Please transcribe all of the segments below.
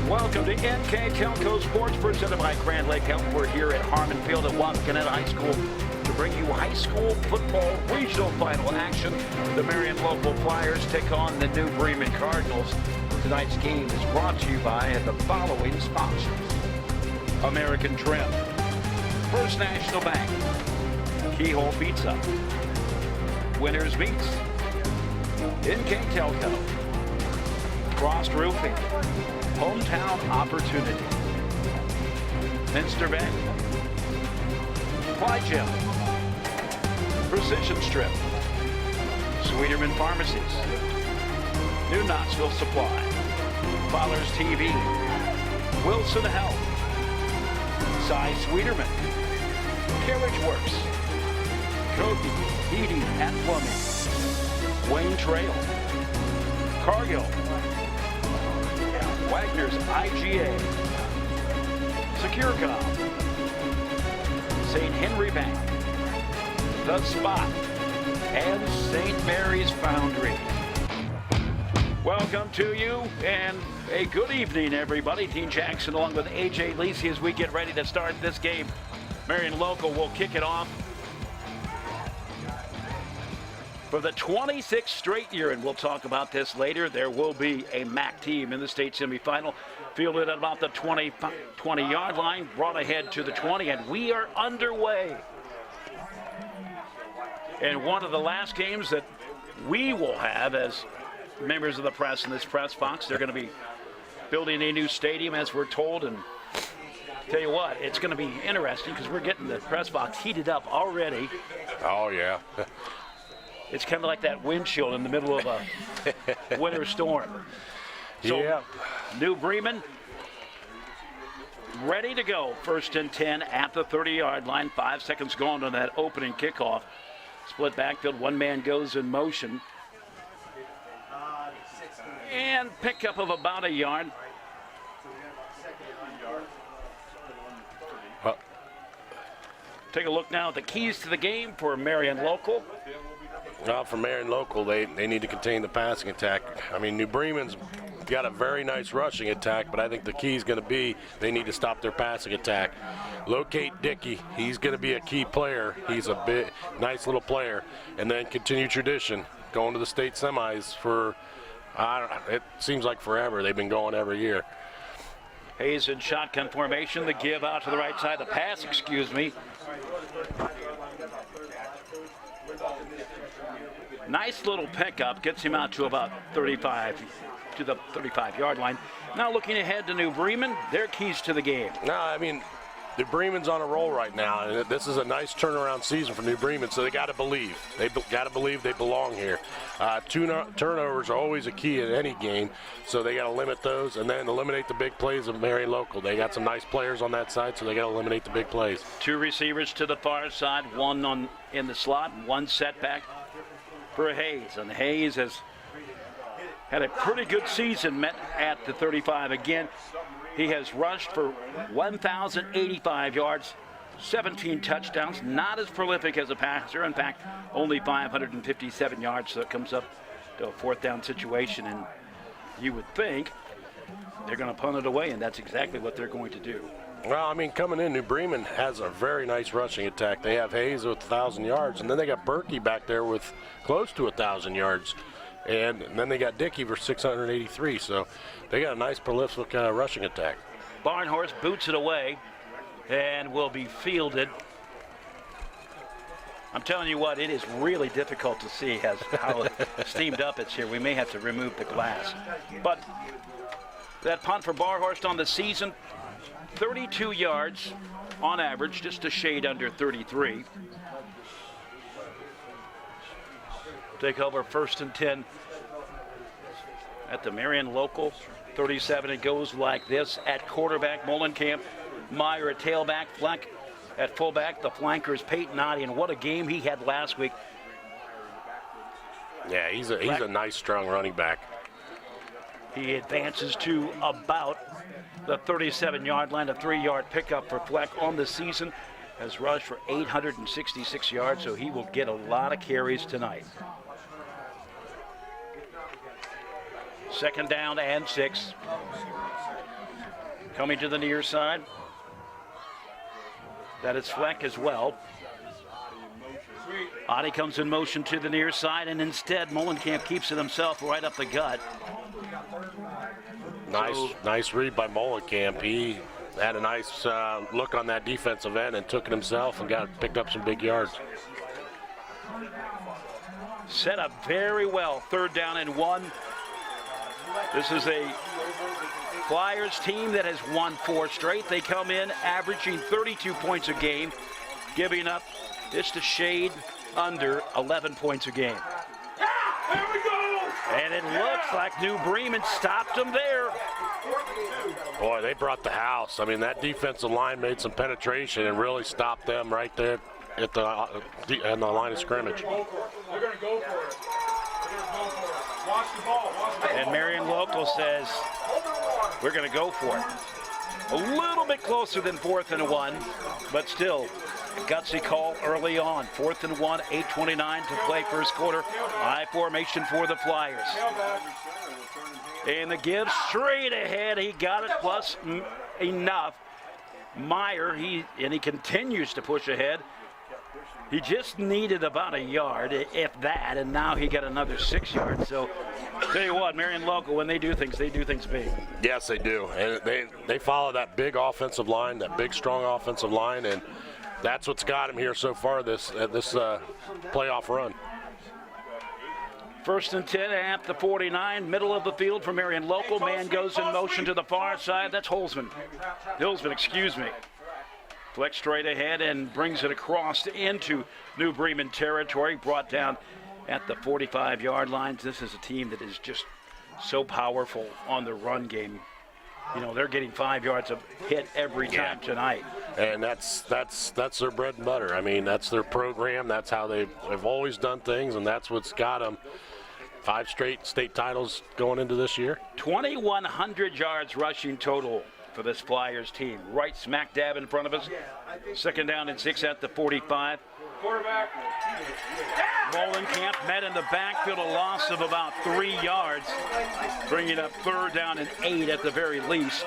Welcome to NKTelco Sports, presented by Grand Lake Health. We're here at Harmon Field at Wapakoneta High School to bring you high school football regional final action. The Marion local Flyers take on the New Bremen Cardinals. Tonight's game is brought to you by the following sponsors: American Trim, First National Bank, Keyhole Pizza, Winners Meats, NKTelco, Frost Roofing, Hometown Opportunity, Minster Bank, Fly Gym, Precision Strip, Sweeterman Pharmacies, New Knoxville Supply, Fowler's TV, Wilson Health, Cy Sweeterman, Carriage Works, Kobe Heating and Plumbing, Wayne Trail, Cargill, Wagner's IGA, Securicom, St. Henry Bank, The Spot, and St. Mary's Foundry. Welcome to you, and a good evening, everybody. Dean Jackson along with AJ Lisi as we get ready to start this game. Marion Local will kick it off for the 26th straight year, and we'll talk about this later. There will be a MAC team in the state semifinal, fielded at about the 20-yard line, brought ahead to the 20, and we are underway. And one of the last games that we will have as members of the press in this press box, they're going to be building a new stadium, as we're told, and tell you what, it's going to be interesting because we're getting the press box heated up already. Oh, yeah. It's kind of like that windshield in the middle of a winter storm. So, yeah. New Bremen ready to go. 1st and 10 at the 30-yard line. 5 seconds gone on that opening kickoff. Split backfield. One man goes in motion. And pickup of about a yard. Well, take a look now at the keys to the game for Marion Local. For Marion Local, they need to contain the passing attack. I mean, New Bremen's got a very nice rushing attack, but I think the key is going to be they need to stop their passing attack. Locate Dickey. He's going to be a key player. He's a big, nice little player. And then continue tradition, going to the state semis for, it seems like forever. They've been going every year. Hayes in shotgun formation. The give out to the right side. The pass, Nice little pickup, gets him out to about 35, to the 35-yard line. Now looking ahead to New Bremen, their keys to the game. No, I mean, New Bremen's on a roll right now, and this is a nice turnaround season for New Bremen, so they got to believe. They got to believe they belong here. Turnovers are always a key in any game, so they got to limit those and then eliminate the big plays of Marion Local. They got some nice players on that side, so they got to eliminate the big plays. 2 receivers to the far side, one in the slot, 1 setback for Hayes. And Hayes has had a pretty good season met at the 35 again. He has rushed for 1,085 yards, 17 touchdowns, not as prolific as a passer. In fact, only 557 yards, so it comes up to a 4th down situation. And you would think they're going to punt it away, and that's exactly what they're going to do. Well, I mean, coming in, New Bremen has a very nice rushing attack. They have Hayes with 1,000 yards, and then they got Berkey back there with close to 1,000 yards. And then they got Dickey for 683, so they got a nice prolific rushing attack. Barnhorst boots it away and will be fielded. I'm telling you what, it is really difficult to see how steamed up it's here. We may have to remove the glass. But that punt for Barnhorst on the season, 32 yards on average, just a shade under 33. Take over 1st and 10 at the Marion Local 37. It goes like this: at quarterback, Molenkamp, Meyer at tailback, Fleck at fullback. The flanker is Peyton Noddy, and what a game he had last week. Yeah, he's a nice, strong running back. He advances to about the 37-yard line, a 3-yard pickup for Fleck on the season. has rushed for 866 yards, so he will get a lot of carries tonight. 2nd down and 6. Coming to the near side. That is Fleck as well. Adi comes in motion to the near side, and instead Molenkamp keeps it himself right up the gut. Nice read by Molenkamp. He had a nice look on that defensive end and took it himself and picked up some big yards. Set up very well. 3rd down and 1. This is a Flyers team that has won 4 straight. They come in averaging 32 points a game, giving up just a shade under 11 points a game. There we go! And it looks like New Bremen stopped them there. Boy, they brought the house. I mean, that defensive line made some penetration and really stopped them right there at the line of scrimmage. They're going to go for it. Watch the ball. And Marion Local says, we're going to go for it. A little bit closer than 4th and 1, but still a gutsy call early on. 4th and 1, 8:29 to play first quarter. I formation for the Flyers. And the give straight ahead. He got it plus enough. Meyer, he continues to push ahead. He just needed about a yard, if that, and now he got another 6 yards. So, tell you what, Marion Local, when they do things big. Yes, they do. And they follow that big offensive line, that big, strong offensive line, and that's what's got him here so far this playoff run. 1st and 10 at the 49, middle of the field for Marion Local. Man goes in motion to the far side. That's Hillsman, excuse me. Flex straight ahead and brings it across into New Bremen territory. Brought down at the 45-yard line. This is a team that is just so powerful on the run game. You know, they're getting 5 yards of hit every time tonight. And that's their bread and butter. I mean, that's their program. That's how they've always done things, and that's what's got them 5 straight state titles going into this year. 2,100 yards rushing total for this Flyers team. Right smack dab in front of us. 2nd down and 6 at the 45. Quarterback. Molenkamp met in the backfield, a loss of about 3 yards, bringing up 3rd down and 8 at the very least.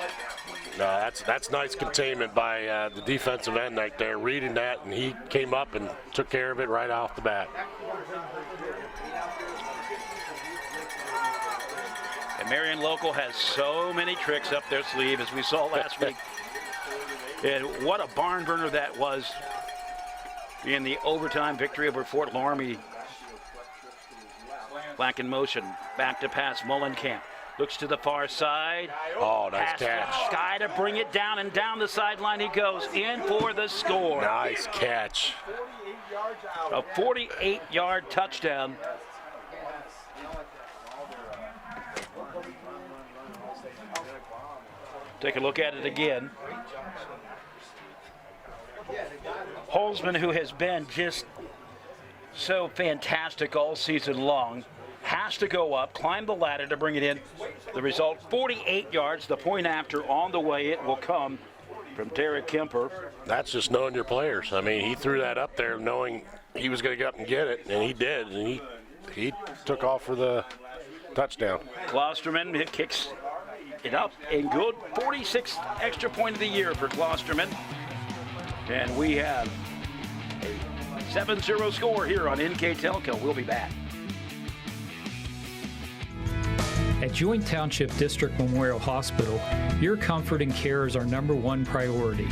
That's nice containment by the defensive end right there, reading that, and he came up and took care of it right off the bat. And Marion Local has so many tricks up their sleeve, as we saw last week. And what a barn burner that was in the overtime victory over Fort Laramie. Black in motion, back to pass, Molenkamp. Looks to the far side. Oh, nice Pass catch. Sky to bring it down, and down the sideline he goes, in for the score. Nice catch. A 48-yard touchdown. Take a look at it again. Holzman, who has been just so fantastic all season long, has to go up, climb the ladder to bring it in. The result, 48 yards. The point after on the way, it will come from Derek Kemper. That's just knowing your players. I mean, he threw that up there knowing he was going to get up and get it, and he did. And he took off for the touchdown. Klosterman kicks it up and good. 46th extra point of the year for Klosterman. And we have a 7-0 score here on NKTelco. We'll be back. At Joint Township District Memorial Hospital, your comfort and care is our #1 priority.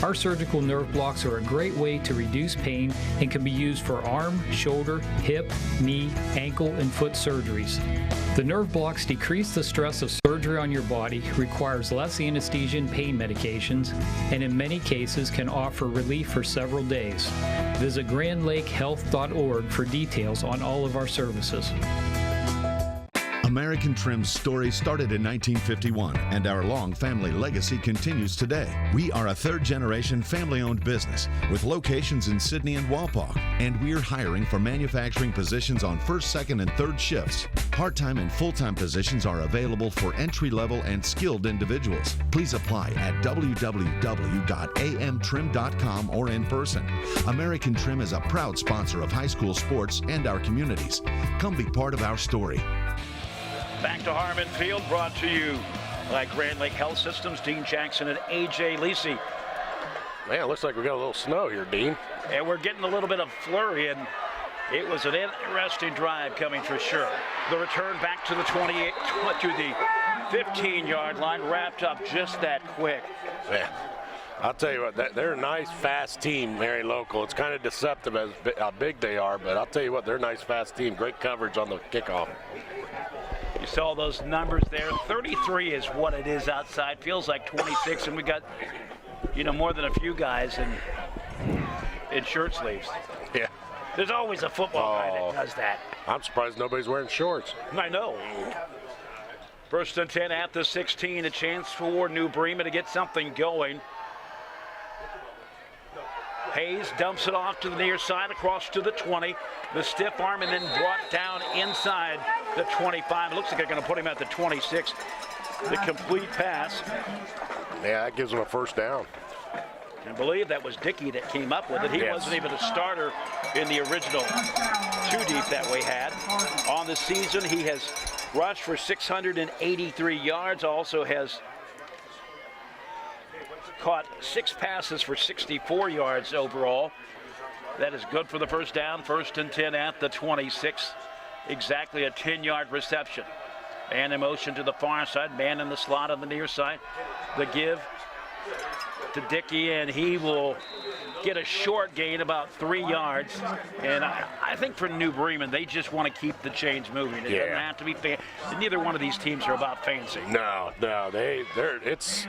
Our surgical nerve blocks are a great way to reduce pain and can be used for arm, shoulder, hip, knee, ankle, and foot surgeries. The nerve blocks decrease the stress of surgery on your body, requires less anesthesia and pain medications, and in many cases can offer relief for several days. Visit GrandLakeHealth.org for details on all of our services. American Trim's story started in 1951, and our long family legacy continues today. We are a third-generation family-owned business with locations in Sydney and Walpaugh, and we're hiring for manufacturing positions on first, second, and third shifts. Part-time and full-time positions are available for entry-level and skilled individuals. Please apply at www.amtrim.com or in person. American Trim is a proud sponsor of high school sports and our communities. Come be part of our story. Back to Harmon Field, brought to you by Grand Lake Health Systems, Dean Jackson and A.J. Lisi. Man, it looks like we got a little snow here, Dean. And we're getting a little bit of flurry, and it was an interesting drive coming for sure. The return back to the 28, to the 15-yard line, wrapped up just that quick. Man, I'll tell you what, they're a nice, fast team, Marion Local. It's kind of deceptive as how big they are, but I'll tell you what, they're a nice, fast team. Great coverage on the kickoff. You saw those numbers there. 33 is what it is outside. Feels like 26, and we got, more than a few guys in shirt sleeves. Yeah. There's always a football guy that does that. I'm surprised nobody's wearing shorts. I know. First and 10 at the 16. A chance for New Bremen to get something going. Hayes dumps it off to the near side, across to the 20. The stiff arm, and then brought down inside the 25. It looks like they're going to put him at the 26. The complete pass. Yeah, that gives them a first down. I believe that was Dickey that came up with it. He wasn't even a starter in the original two deep that we had. On the season, he has rushed for 683 yards, also has caught 6 passes for 64 yards overall. That is good for the first down. First and 10 at the 26. Exactly a 10-yard reception. And in motion to the far side. Man in the slot on the near side. The give to Dickey, and he will get a short gain, about 3 yards. And I think for New Bremen, they just want to keep the chains moving. It doesn't have to be neither one of these teams are about fancy. No, it's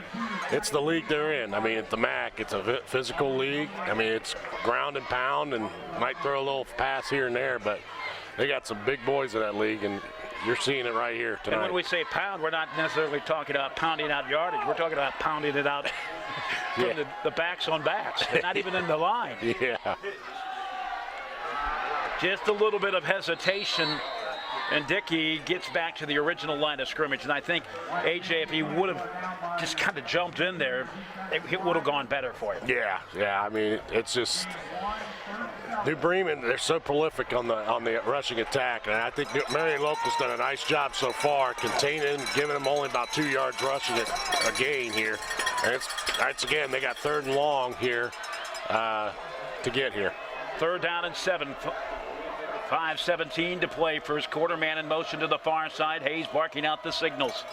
the league they're in. I mean, at the MAC, it's a physical league. I mean, it's ground and pound, and might throw a little pass here and there, but they got some big boys in that league, and you're seeing it right here tonight. And when we say pound, we're not necessarily talking about pounding out yardage. We're talking about pounding it out from the backs on backs. They're not even in the line. Yeah. Just a little bit of hesitation, and Dickey gets back to the original line of scrimmage. And I think, AJ, if he would have just kind of jumped in there, it would have gone better for him. Yeah. I mean, it's just New Bremen, they're so prolific on the rushing attack, and I think Marion Local's done a nice job so far containing, giving them only about 2 yards rushing a gain here. And it's again, they got 3rd and long here to get here. 3rd down and 7. 5:17 to play. First quarter. Man in motion to the far side. Hayes barking out the signals.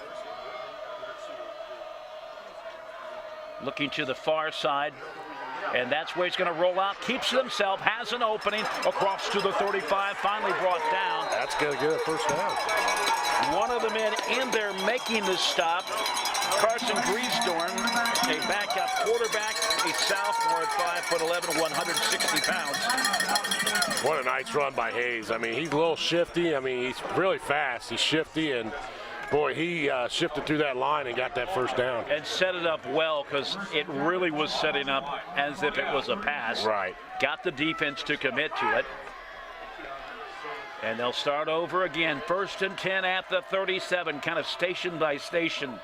Looking to the far side. And that's where he's going to roll out. Keeps it himself. Has an opening. Across to the 35. Finally brought down. That's going to get a first down. One of the men in there making the stop. Carson Griesdorn, a backup quarterback, a sophomore at 5'11", 160 pounds. What a nice run by Hayes. I mean, he's a little shifty. I mean, he's really fast. He's shifty, and boy, he shifted through that line and got that first down. And set it up well, because it really was setting up as if it was a pass. Right. Got the defense to commit to it. And they'll start over again. 1st and 10 at the 37, kind of station by station.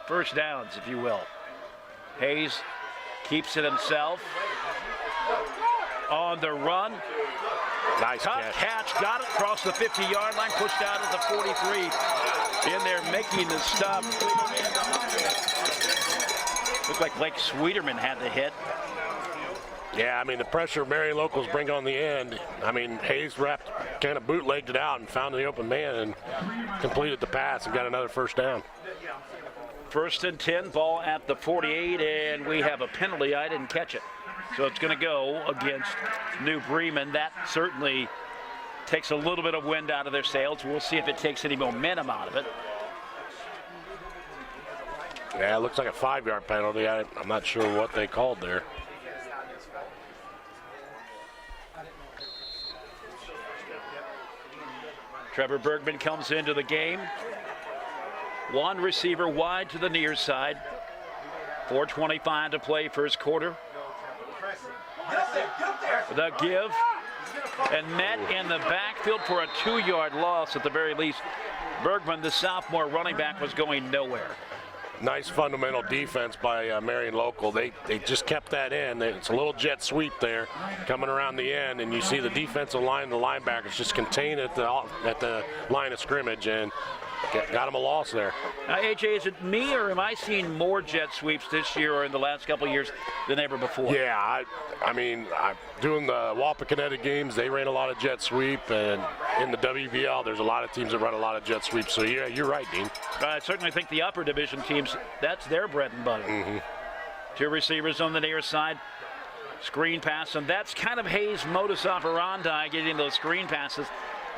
First downs, if you will. Hayes keeps it himself. On the run. Nice catch. Got it across the 50-yard line. Pushed out at the 43. In there making the stop. Looked like Blake Sweeterman had the hit. Yeah, I mean, the pressure Marion Locals bring on the end. I mean, Hayes kind of bootlegged it out and found the open man and completed the pass and got another first down. 1st and 10, ball at the 48, and we have a penalty. I didn't catch it. So it's going to go against New Bremen. That certainly takes a little bit of wind out of their sails. We'll see if it takes any momentum out of it. Yeah, it looks like a 5-yard penalty. I'm not sure what they called there. Trevor Bergman comes into the game. One receiver wide to the near side. 4:25 to play first quarter. The give and met in the backfield for a 2-yard loss at the very least. Bergman, the sophomore running back, was going nowhere. Nice fundamental defense by Marion Local. They just kept that in. It's a little jet sweep there coming around the end, and you see the defensive line, the linebackers just contained at the line of scrimmage and got him a loss there. AJ, is it me or am I seeing more jet sweeps this year or in the last couple of years than ever before? Yeah, I mean, doing the Wapakoneta games, they ran a lot of jet sweep, and in the WBL, there's a lot of teams that run a lot of jet sweep. So yeah, you're right, Dean. I certainly think the upper division teams, that's their bread and butter. Mm-hmm. 2 receivers on the near side. Screen pass, and that's kind of Hayes' modus operandi, getting those screen passes.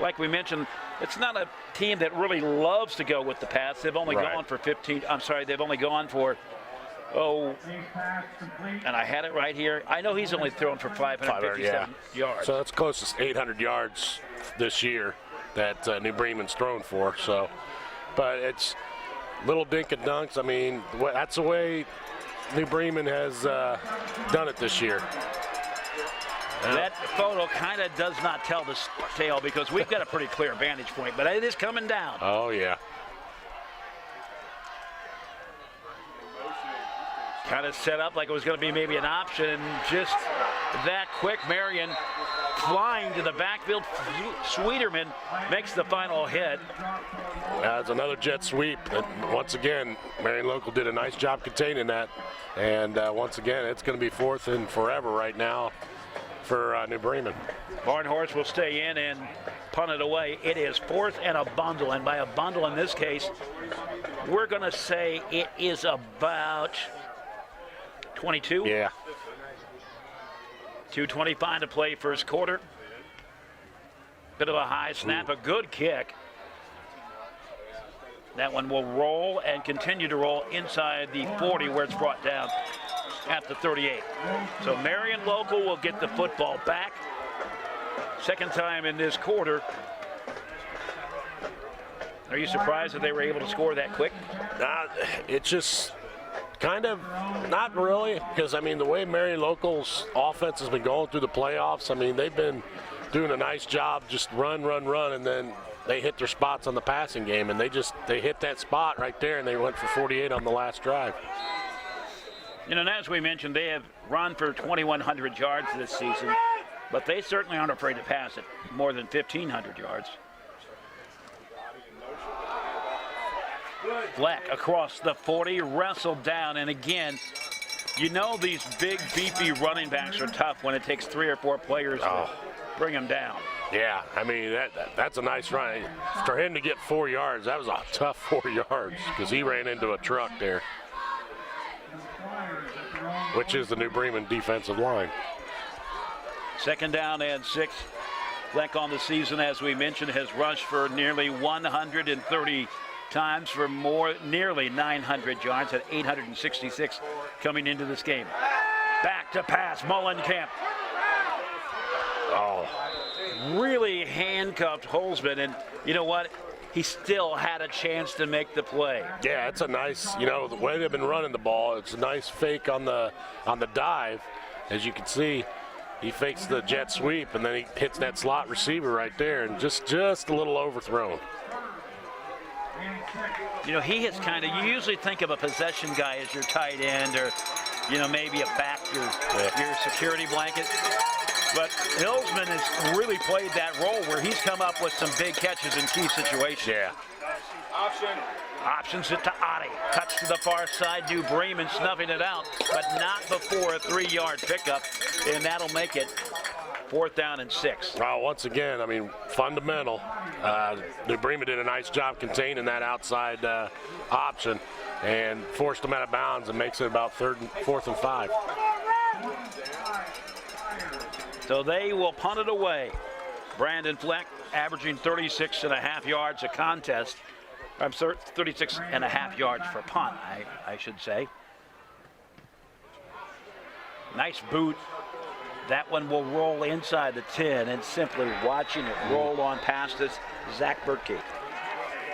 Like we mentioned, it's not a team that really loves to go with the pass. They've only gone for 15. I'm sorry, they've only gone for, and I had it right here. I know he's only thrown for 557 yards. So that's close to 800 yards this year that New Bremen's thrown for. So, but it's little dink and dunks. I mean, that's the way New Bremen has done it this year. That photo kind of does not tell the tale because we've got a pretty clear vantage point, but it is coming down. Oh, yeah. Kind of set up like it was going to be maybe an option, and just that quick, Marion flying to the backfield. Sweeterman makes the final hit. That's another jet sweep. And once again, Marion Local did a nice job containing that. And once again, it's going to be 4th and forever right now for New Bremen. Barnhorst will stay in and punt it away. It is 4th and a bundle, and by a bundle in this case, we're going to say it is about 22. Yeah. 2:25 to play first quarter. Bit of a high snap, a good kick. That one will roll and continue to roll inside the 40 where it's brought down at the 38. So Marion Local will get the football back. Second time in this quarter. Are you surprised that they were able to score that quick? It's just kind of not really, because I mean the way Marion Local's offense has been going through the playoffs, I mean they've been doing a nice job, just run, and then they hit their spots on the passing game, and they hit that spot right there, and they went for 48 on the last drive. You know, and as we mentioned, they have run for 2,100 yards this season, but they certainly aren't afraid to pass it more than 1,500 yards. Fleck across the 40, wrestled down, and again, you know these big, beefy running backs are tough when it takes 3 or 4 players to bring them down. Yeah, I mean, that's a nice run. For him to get 4 yards, that was a tough 4 yards because he ran into a truck there, which is the New Bremen defensive line. 2nd down and 6. Fleck on the season, as we mentioned, has rushed for nearly 130 times for nearly 900 yards at 866 coming into this game. Back to pass, Mullenkamp. Really handcuffed Holzman, and you know what? He still had a chance to make the play. Yeah, it's a nice, the way they've been running the ball, it's a nice fake on the dive. As you can see, he fakes the jet sweep, and then he hits that slot receiver right there, and just a little overthrown. You know, he has you usually think of a possession guy as your tight end or, maybe a back, your security blanket. But Hillsman has really played that role where he's come up with some big catches in key situations. Yeah. Options it to Otte. Touch to the far side. New Bremen snuffing it out, but not before a 3-yard pickup, and that'll make it 4th down and 6. Well, once again, I mean, fundamental. New Bremen did a nice job containing that outside option and forced them out of bounds and makes it about 4th and 5. So they will punt it away. Brandon Fleck averaging 36.5 yards a contest. I'm sorry, 36.5 yards for punt, I should say. Nice boot That one will roll inside the 10, and simply watching it roll on past us, Zach Berkey.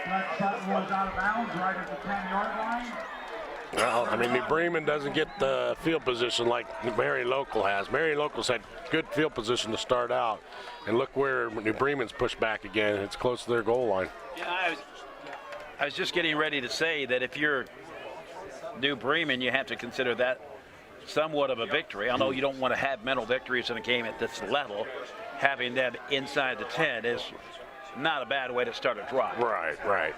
That shot was out of bounds right at the 10-yard line. Well, I mean, New Bremen doesn't get the field position like Marion Local has. Marion Local's had good field position to start out, and look where New Bremen's pushed back again. It's close to their goal line. Yeah, I was just getting ready to say that if you're New Bremen, you have to consider that somewhat of a victory. Although you don't want to have mental victories in a game at this level, having them inside the 10 is not a bad way to start a drive. Right, right.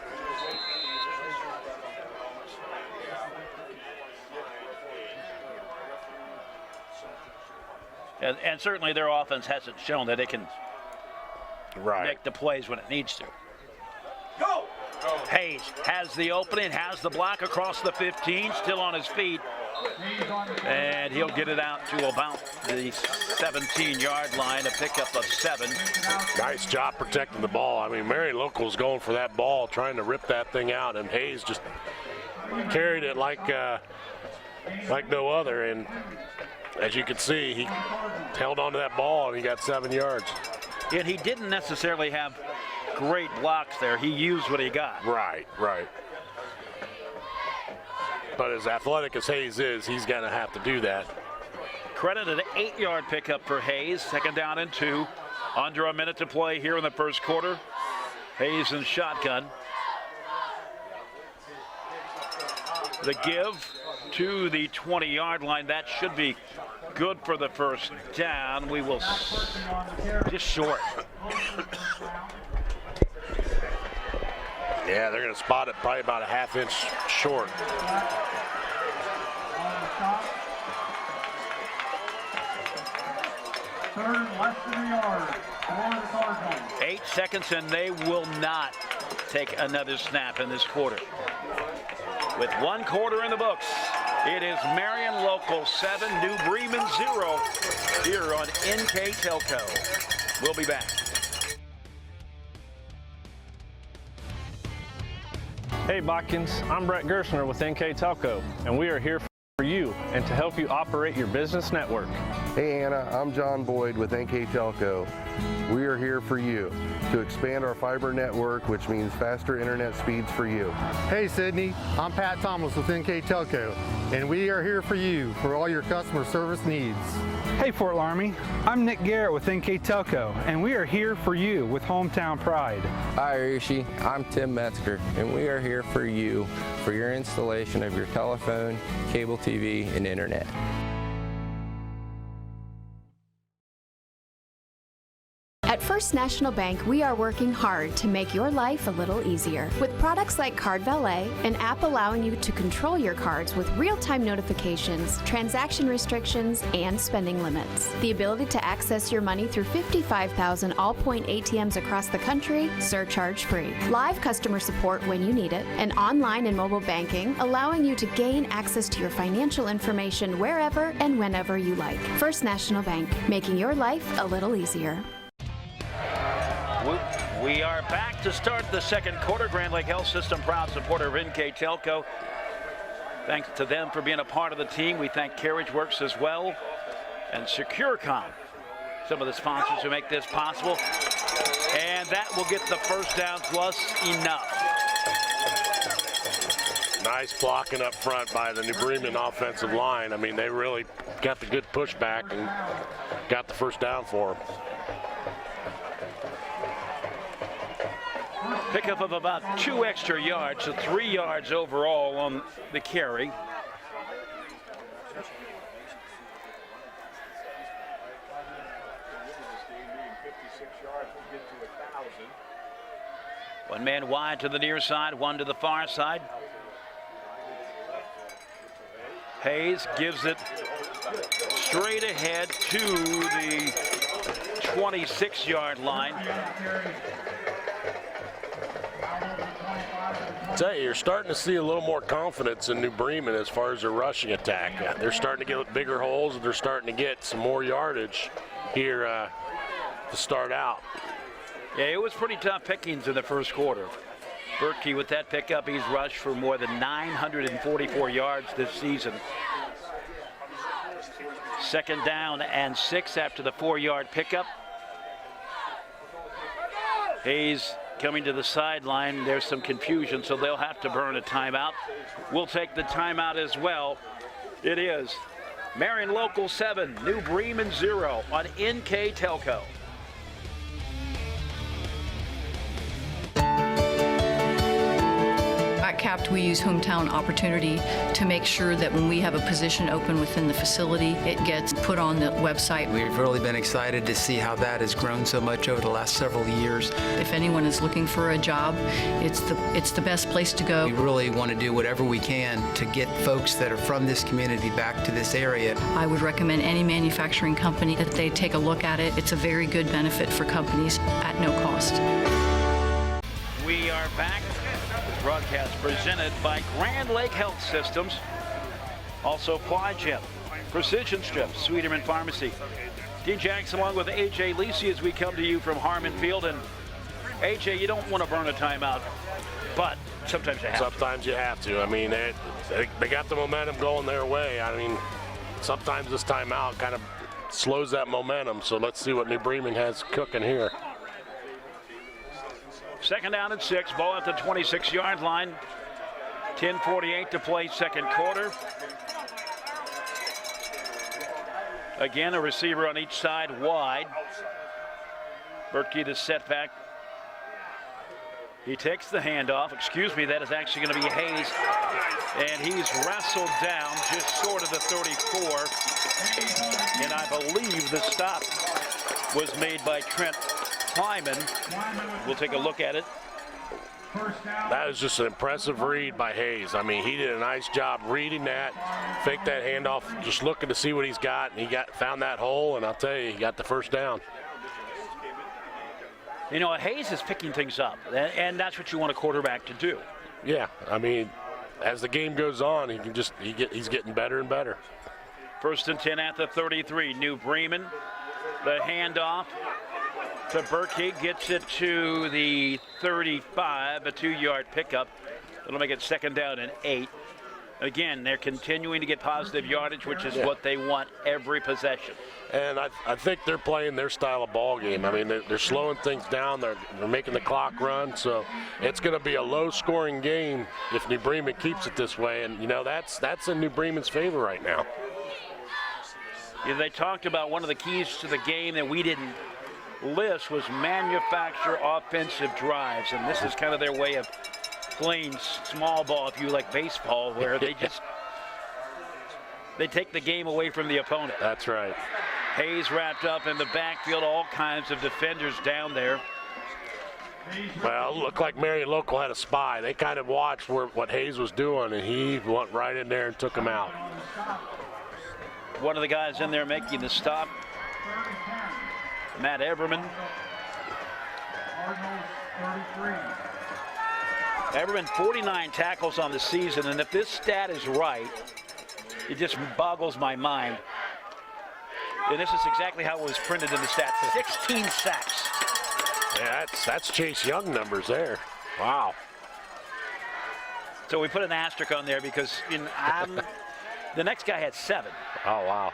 And certainly their offense hasn't shown that it can Right. make the plays when it needs to. Go! Hayes has the opening, has the block across the 15, still on his feet. And he'll get it out to about the 17-yard line, a pickup of 7. Nice job protecting the ball. I mean, Marion Local's going for that ball, trying to rip that thing out, and Hayes just carried it like no other. And as you can see, he held on to that ball and he got 7 yards. And he didn't necessarily have great blocks there. He used what he got. Right, right. But as athletic as Hayes is, he's going to have to do that. Credit an 8-yard pickup for Hayes. 2nd down and 2. Under a minute to play here in the first quarter. Hayes in shotgun. The give to the 20-yard line. That should be good for the first down. We will just short. Yeah, they're going to spot it probably about a half-inch short. Third and less than a yard. For the Cardinals. 8 seconds, and they will not take another snap in this quarter. With 1 quarter in the books, it is Marion Local 7, New Bremen 0 here on NKTelco. We'll be back. Hey Botkins, I'm Brett Gershner with NKTelco, and we are here for you and to help you operate your business network. Hey Anna, I'm John Boyd with NKTelco. We are here for you to expand our fiber network, which means faster internet speeds for you. Hey Sydney, I'm Pat Thomas with NKTelco, and we are here for you for all your customer service needs. Hey Fort Laramie, I'm Nick Garrett with NKTelco, and we are here for you with Hometown Pride. Hi Rishi, I'm Tim Metzger, and we are here for you for your installation of your telephone, cable TV, and internet. At First National Bank, we are working hard to make your life a little easier. With products like Card Valet, an app allowing you to control your cards with real-time notifications, transaction restrictions, and spending limits. The ability to access your money through 55,000 all-point ATMs across the country, surcharge-free. Live customer support when you need it, and online and mobile banking, allowing you to gain access to your financial information wherever and whenever you like. First National Bank, making your life a little easier. We are back to start the second quarter. Grand Lake Health System, proud supporter of NKTelco. Thanks to them for being a part of the team. We thank Carriage Works as well, and SecureCom, some of the sponsors who make this possible. And that will get the first down plus enough. Nice blocking up front by the New Bremen offensive line. I mean, they really got the good pushback and got the first down for them. Pickup of about 2 extra yards, so 3 yards overall on the carry. One man wide to the near side, one to the far side. Hayes gives it straight ahead to the 26-yard line. Tell you, you're starting to see a little more confidence in New Bremen as far as their rushing attack. They're starting to get bigger holes, and they're starting to get some more yardage here to start out. Yeah, it was pretty tough pickings in the first quarter. Berkey with that pickup, he's rushed for more than 944 yards this season. Second down and 6 after the 4-yard pickup. Hayes coming to the sideline. There's some confusion, so they'll have to burn a timeout. We'll take the timeout as well. It is Marion Local 7, New Bremen 0 on NKTelco. At CAPT, we use hometown opportunity to make sure that when we have a position open within the facility, it gets put on the website. We've really been excited to see how that has grown so much over the last several years. If anyone is looking for a job, it's the best place to go. We really want to do whatever we can to get folks that are from this community back to this area. I would recommend any manufacturing company that they take a look at it. It's a very good benefit for companies at no cost. We are back. Broadcast presented by Grand Lake Health Systems. Also Plygym, Precision Strips, Sweeterman Pharmacy. Dean Jackson along with AJ Lisi as we come to you from Harmon Field. And AJ, you don't want to burn a timeout, but sometimes you have to. Sometimes you have to. I mean, they got the momentum going their way. I mean, sometimes this timeout kind of slows that momentum. So let's see what New Bremen has cooking here. Second down and 6, ball at the 26-yard line. 10:48 to play, second quarter. Again, a receiver on each side wide. Berkey the setback. He takes the handoff. Excuse me, that is actually going to be Hayes. And he's wrestled down just short of the 34. And I believe the stop was made by Trent Kleiman. We'll take a look at it. That is just an impressive read by Hayes. I mean, he did a nice job reading that, faked that handoff, just looking to see what he's got, and he found that hole, and I'll tell you, he got the first down. You know, Hayes is picking things up, and that's what you want a quarterback to do. Yeah, I mean, as the game goes on, he's getting better and better. First and 10 at the 33. New Bremen, the handoff to Berkey, gets it to the 35, a 2-yard pickup. It'll make it second down and 8. Again, they're continuing to get positive yardage, which is what they want every possession. And I think they're playing their style of ball game. I mean, they're slowing things down. They're making the clock run. So it's going to be a low-scoring game if New Bremen keeps it this way. And, you know, that's in New Bremen's favor right now. Yeah, they talked about one of the keys to the game that we didn't list was manufacture offensive drives, and this is kind of their way of playing small ball, if you like baseball, where they just they take the game away from the opponent. That's right. Hayes wrapped up in the backfield, all kinds of defenders down there. Well, it looked like Marion Local had a spy. They kind of watched what Hayes was doing, and he went right in there and took him out. One of the guys in there making the stop, Matt Everman. Everman, 49 tackles on the season, and if this stat is right, it just boggles my mind. And this is exactly how it was printed in the stats. 16 sacks. Yeah, that's Chase Young numbers there. Wow. So we put an asterisk on there because the next guy had 7. Oh, wow.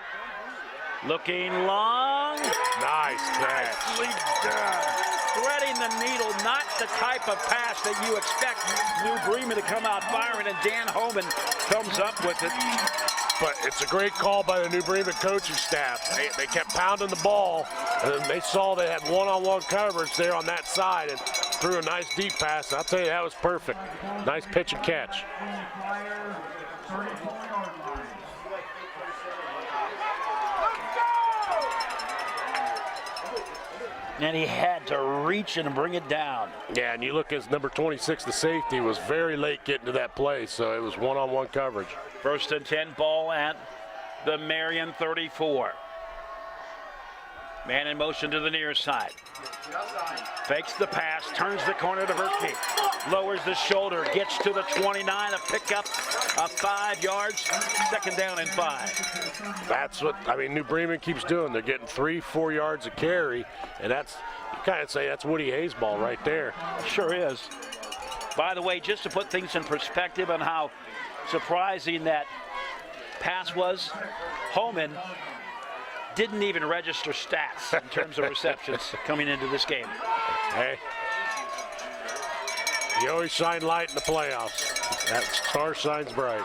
Looking long. Nice catch. Nicely done. Threading the needle, not the type of pass that you expect New Bremen to come out firing, and Dan Homan comes up with it. But it's a great call by the New Bremen coaching staff. They kept pounding the ball, and then they saw they had one-on-one coverage there on that side and threw a nice deep pass. I'll tell you, that was perfect. Nice pitch and catch. And he had to reach and bring it down. Yeah, and you look at number 26, the safety, was very late getting to that play, so it was one-on-one coverage. First and 10, ball at the Marion 34. Man in motion to the near side. Fakes the pass, turns the corner to Berkey. Lowers the shoulder, gets to the 29, a pickup of 5 yards, second down and 5. That's what, I mean, New Bremen keeps doing. They're getting 3-4 yards a carry, and that's, you kind of say that's Woody Hayes' ball right there. Sure is. By the way, just to put things in perspective on how surprising that pass was, Holman didn't even register stats in terms of receptions coming into this game. Hey, you always shine light in the playoffs. That star shines bright.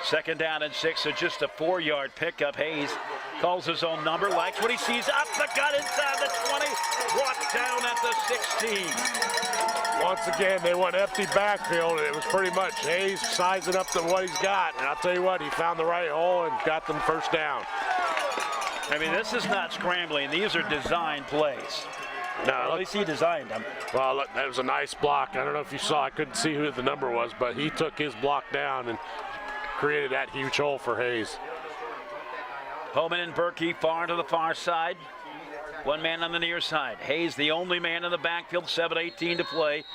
2nd down and 6, so just a 4-yard pickup. Hayes calls his own number, likes what he sees up the gut inside the 20, brought down at the 16. Once again, they went empty backfield, and it was pretty much Hayes sizing up to what he's got. And I'll tell you what, he found the right hole and got them first down. I mean, this is not scrambling. These are designed plays. No, at least he designed them. Well, look, that was a nice block. I don't know if you saw, I couldn't see who the number was, but he took his block down and created that huge hole for Hayes. Homan and Berkey far to the far side. One man on the near side. Hayes, the only man in the backfield, 7:18 to play.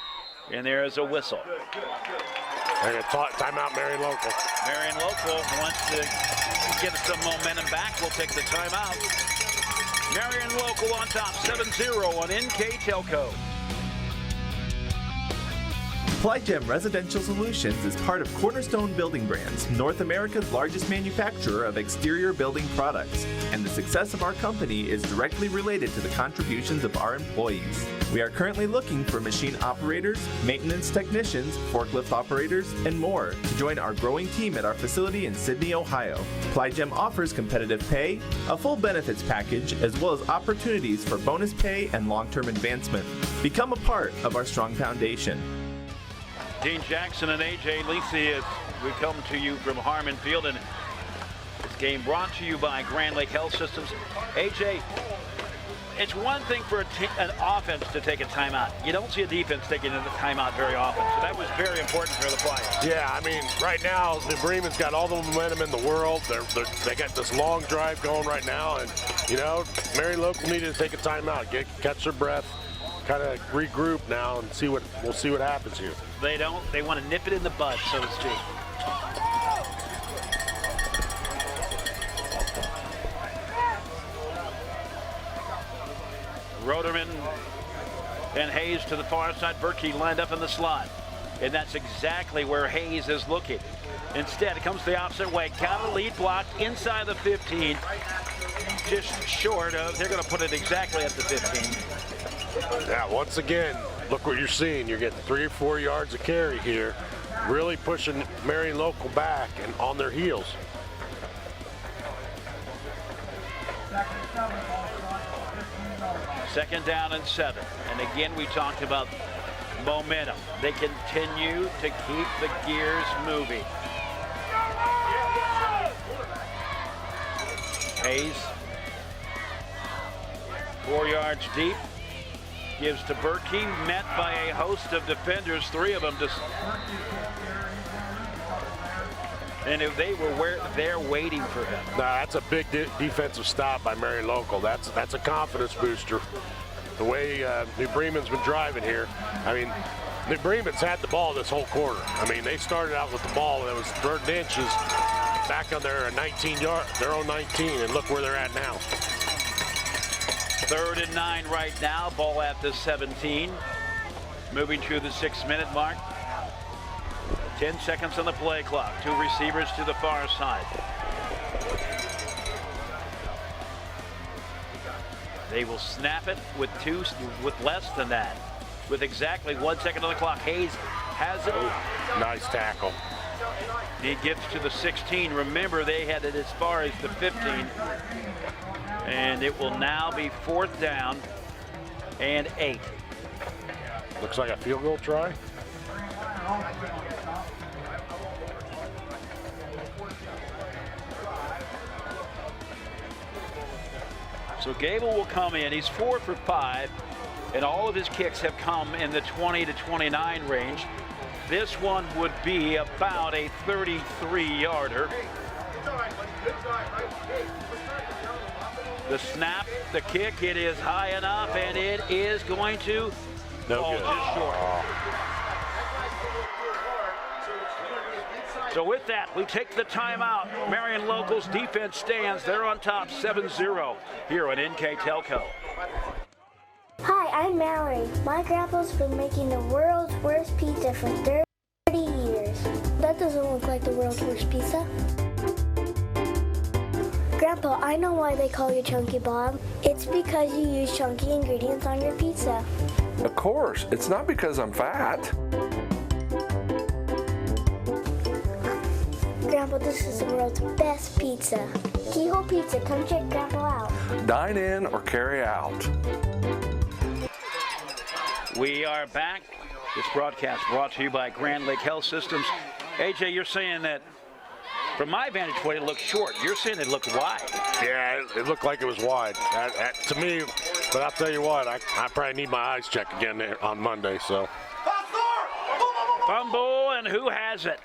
And there is a whistle. They're going to timeout Marion Local. Marion Local wants to get some momentum back. We'll take the timeout. Marion Local on top, 7-0 on NKTelco. Plygem Residential Solutions is part of Cornerstone Building Brands, North America's largest manufacturer of exterior building products, and the success of our company is directly related to the contributions of our employees. We are currently looking for machine operators, maintenance technicians, forklift operators, and more to join our growing team at our facility in Sydney, Ohio. Plygem offers competitive pay, a full benefits package, as well as opportunities for bonus pay and long-term advancement. Become a part of our strong foundation. Dean Jackson and A.J. Lisi, as we come to you from Harmon Field, and this game brought to you by Grand Lake Health Systems. A.J., it's one thing for an offense to take a timeout. You don't see a defense taking a timeout very often, so that was very important for the Flyers. Yeah, I mean, right now, New Bremen's got all the momentum in the world. They got this long drive going right now, and, you know, Marion Local needed to take a timeout, catch their breath, kind of regroup now, and we'll see what happens here. They don't. They want to nip it in the bud, so to speak. Roderman and Hayes to the far side. Berkey lined up in the slot. And that's exactly where Hayes is looking. Instead, it comes the opposite way. Got a lead block inside the 15. Just short of, they're going to put it exactly at the 15. Yeah, once again, look what you're seeing. You're getting 3 or 4 yards of carry here, really pushing Marion Local back and on their heels. Second down and 7. And again, we talked about momentum. They continue to keep the gears moving. Hayes, 4 yards deep. Gives to Berkey, met by a host of defenders, 3 of them just. And if they were there waiting for him. No, that's a big defensive stop by Marion Local. That's a confidence booster. The way New Bremen's been driving here. I mean, New Bremen's had the ball this whole quarter. I mean, they started out with the ball that was 3rd and inches back on their 19-yard, their own 19, and look where they're at now. 3rd and 9 right now, ball at the 17. Moving to the 6-minute mark. 10 seconds on the play clock. 2 receivers to the far side. They will snap it with less than that. With exactly 1 second on the clock. Hayes has it. Oh, nice tackle. He gives to the 16. Remember, they had it as far as the 15. And it will now be 4th down and 8. Looks like a field goal try. So Gable will come in. He's 4 for 5, and all of his kicks have come in the 20 to 29 range. This one would be about a 33-yarder. The snap, the kick, it is high enough, and it is going to fall just short. So with that, we take the timeout. Marion Local's defense stands. They're on top 7-0 here on NKTelco. Hi, I'm Mallory. My grandpa's been making the world's worst pizza for 30 years. That doesn't look like the world's worst pizza. Grandpa, I know why they call you Chunky Bob. It's because you use chunky ingredients on your pizza. Of course, it's not because I'm fat. Grandpa, this is the world's best pizza. Keyhole Pizza, come check Grandpa out. Dine in or carry out. We are back. This broadcast brought to you by Grand Lake Health Systems. AJ, you're saying that from my vantage point, it looked short. You're saying it looked wide. Yeah, it looked like it was wide. To me, but I'll tell you what, I probably need my eyes checked again on Monday. So. Fumble, and who has it?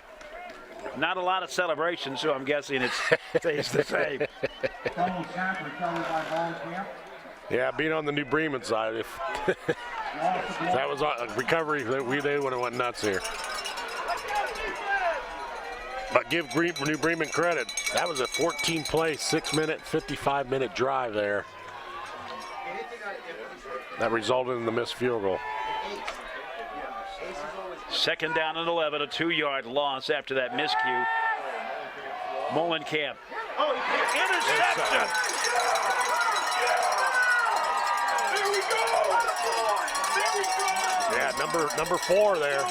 Not a lot of celebration, so I'm guessing it stays the same. Yeah, being on the New Bremen side, if that was a recovery, they would have went nuts here. But give New Bremen credit. That was a 14-play, 6-minute, 55-minute drive there. That resulted in the missed field goal. Second down and 11, a 2-yard loss after that miscue. Molenkamp. Interception! Yeah, number 4 there.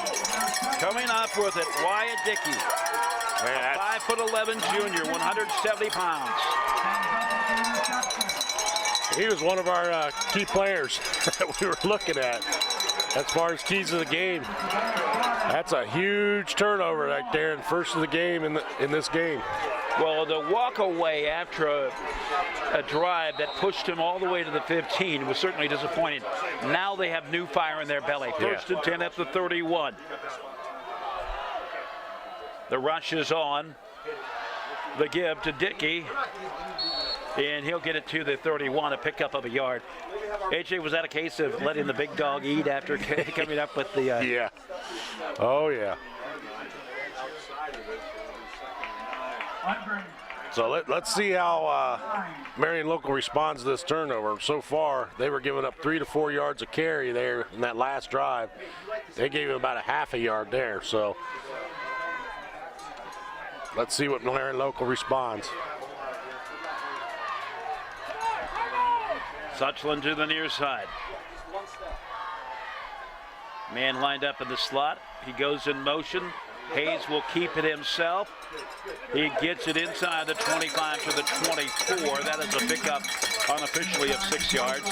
Coming up with it, Wyatt Dickey. 5'11" junior, 170 pounds. He was one of our key players that we were looking at as far as keys of the game. That's a huge turnover right there, and first of the game in this game. Well, the walk away after a drive that pushed him all the way to the 15 was certainly disappointing. Now they have new fire in their belly. First and 10 at the 31. The rush is on. The give to Dickey. And he'll get it to the 31, a pickup of a yard. AJ, was that a case of letting the big dog eat after coming up with the... Yeah. Oh, yeah. So let's see how Marion Local responds to this turnover. So far, they were giving up 3 to 4 yards of carry there in that last drive. They gave him about a half a yard there. So let's see what Marion Local responds. Suchland to the near side. Man lined up in the slot. He goes in motion. Hayes will keep it himself. He gets it inside the 25 to the 24. That is a pickup unofficially of 6 yards.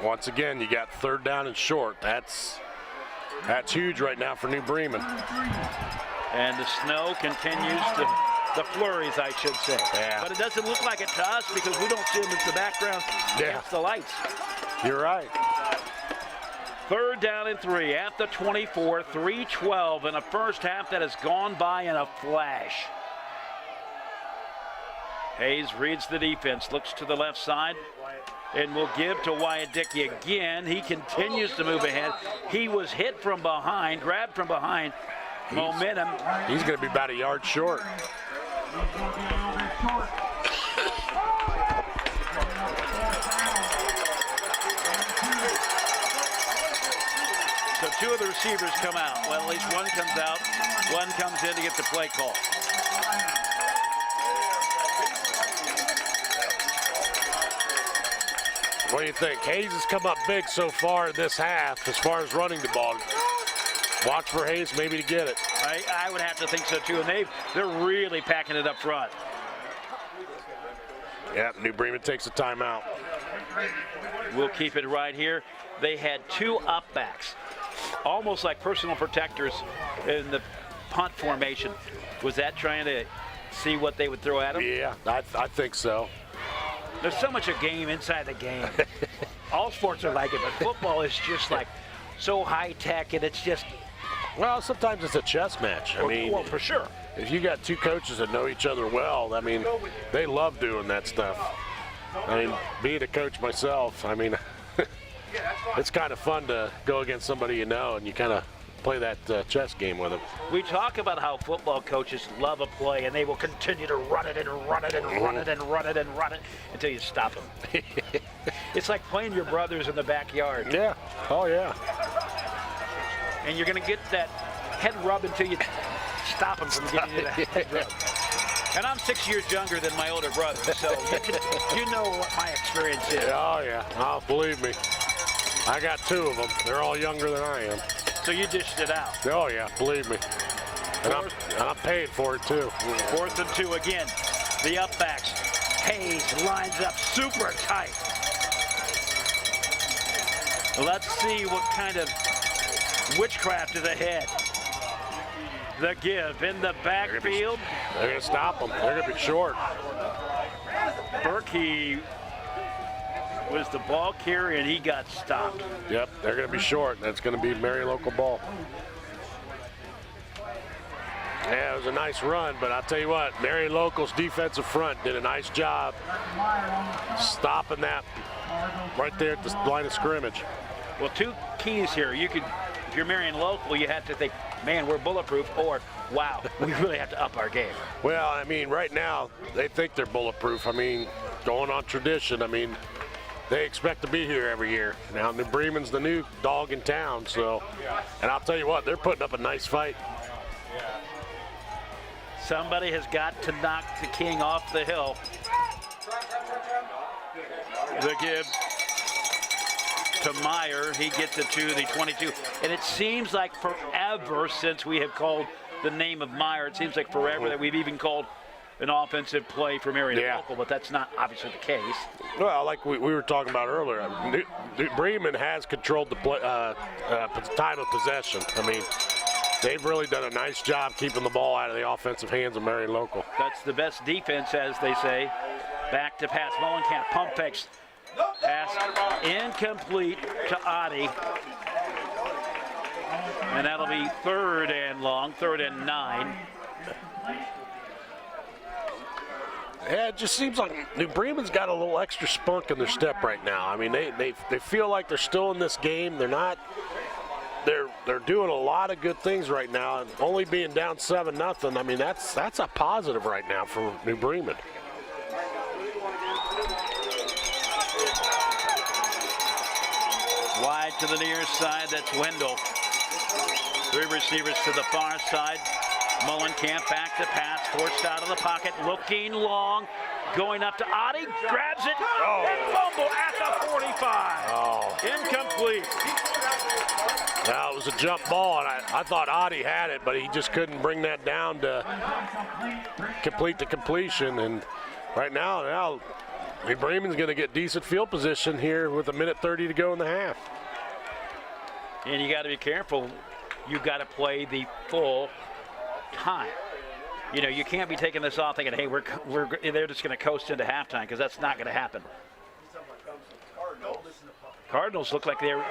Once again, you got third down and short. That's huge right now for New Bremen. And the snow continues to, the flurries, I should say. Yeah. But it doesn't look like it to us because we don't see them in the background against the lights. You're right. Third down and 3 at the 24, 3:12 in a first half that has gone by in a flash. Hayes reads the defense, looks to the left side, and will give to Wyatt Dickey again. He continues to move ahead. He was hit from behind, grabbed from behind. Momentum. He's going to be about a yard short. So 2 of the receivers come out. Well, at least one comes out. One comes in to get the play call. What do you think? Hayes has come up big so far in this half as far as running the ball. Watch for Hayes maybe to get it. I would have to think so too, and they're really packing it up front. Yeah, New Bremen takes a timeout. We'll keep it right here. They had 2 upbacks, almost like personal protectors in the punt formation. Was that trying to see what they would throw at them? Yeah, I think so. There's so much a game inside the game. All sports are like it, but football is just like so high tech, and it's just. Well, sometimes it's a chess match. I mean, well, for sure. If you got 2 coaches that know each other well, I mean, they love doing that stuff. I mean, being a coach myself, I mean, it's kind of fun to go against somebody you know and you kind of play that chess game with them. We talk about how football coaches love a play and they will continue to run it and run it and run it and run it and run it until you stop them. It's like playing your brothers in the backyard. Yeah. Oh, yeah. And you're going to get that head rub until you stop him from getting into that drug. And I'm 6 years younger than my older brother, so you know what my experience is. Oh, yeah. Oh, believe me. I got 2 of them. They're all younger than I am. So you dished it out. Oh, yeah. Believe me. And I'm paying for it, too. 4th and 2 again. The upbacks. Hayes lines up super tight. Let's see what kind of witchcraft is ahead. The give in the backfield. They're going to stop them. They're going to be short. Berkey was the ball carrier, and he got stopped. Yep, they're going to be short. That's going to be Marion local ball. Yeah, it was a nice run, but I'll tell you what, Marion Local's defensive front did a nice job stopping that right there at the line of scrimmage. Well, 2 keys here. You could, if you're Marion Local, you have to think, man, we're bulletproof, or wow, we really have to up our game. Well, I mean, right now, they think they're bulletproof. I mean, going on tradition, I mean, they expect to be here every year. Now, New Bremen's the new dog in town, so, and I'll tell you what, they're putting up a nice fight. Somebody has got to knock the king off the hill. The give to Meyer. He gets it to the 22. And it seems like forever since we have called the name of Meyer. It seems like forever that we've even called an offensive play for Marion Local, but that's not obviously the case. Well, like we were talking about earlier, New Bremen has controlled the time of possession. I mean, they've really done a nice job keeping the ball out of the offensive hands of Marion Local. That's the best defense, as they say. Back to pass. Mullenkamp pump fakes. Pass incomplete to Adi. And that'll be 3rd and long, 3rd and 9. Yeah, it just seems like New Bremen's got a little extra spunk in their step right now. I mean, they feel like they're still in this game. They're not. They're doing a lot of good things right now, and only being down 7-0. I mean, that's a positive right now for New Bremen. Wide to the near side, that's Wendell. 3 receivers to the far side. Mullenkamp back to pass, forced out of the pocket, looking long, going up to Adi, grabs it, and fumble at the 45. Incomplete. Now, it was a jump ball, and I thought Adi had it, but he just couldn't bring that down to complete the completion. And right now New Bremen's going to get decent field position here with 1:30 to go in the half. And you got to be careful. You've got to play the full time. You know, you can't be taking this off thinking, hey, they're just going to coast into halftime, because that's not going to happen. Cardinals look like they're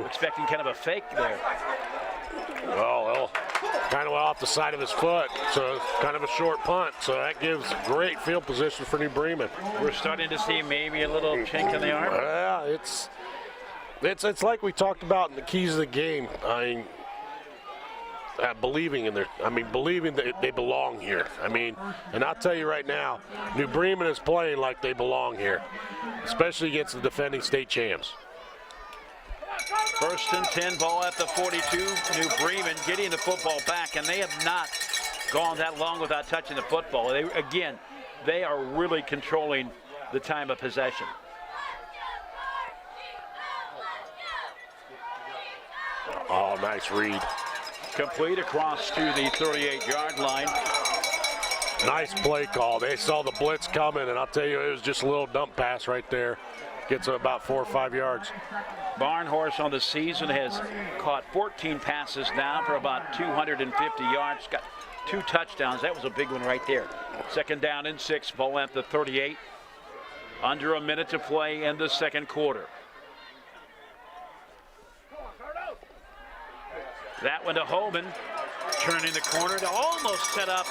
expecting kind of a fake there. Well, kind of went off the side of his foot, so kind of a short punt. So that gives great field position for New Bremen. We're starting to see maybe a little chink in the arm. Yeah, it's like we talked about in the keys of the game. I mean, believing that they belong here. I mean, and I'll tell you right now, New Bremen is playing like they belong here, especially against the defending state champs. 1st and 10, ball at the 42. New Bremen getting the football back, and they have not gone that long without touching the football. They are really controlling the time of possession. Oh, nice read. Complete across to the 38-yard line. Nice play call. They saw the blitz coming, and I'll tell you, it was just a little dump pass right there. Gets about 4 or 5 yards. Barnhorse on the season has caught 14 passes now for about 250 yards. Got 2 touchdowns. That was a big one right there. 2nd down and 6. Ball at the 38. Under a minute to play in the 2nd quarter. That one to Holman. Turning the corner to almost set up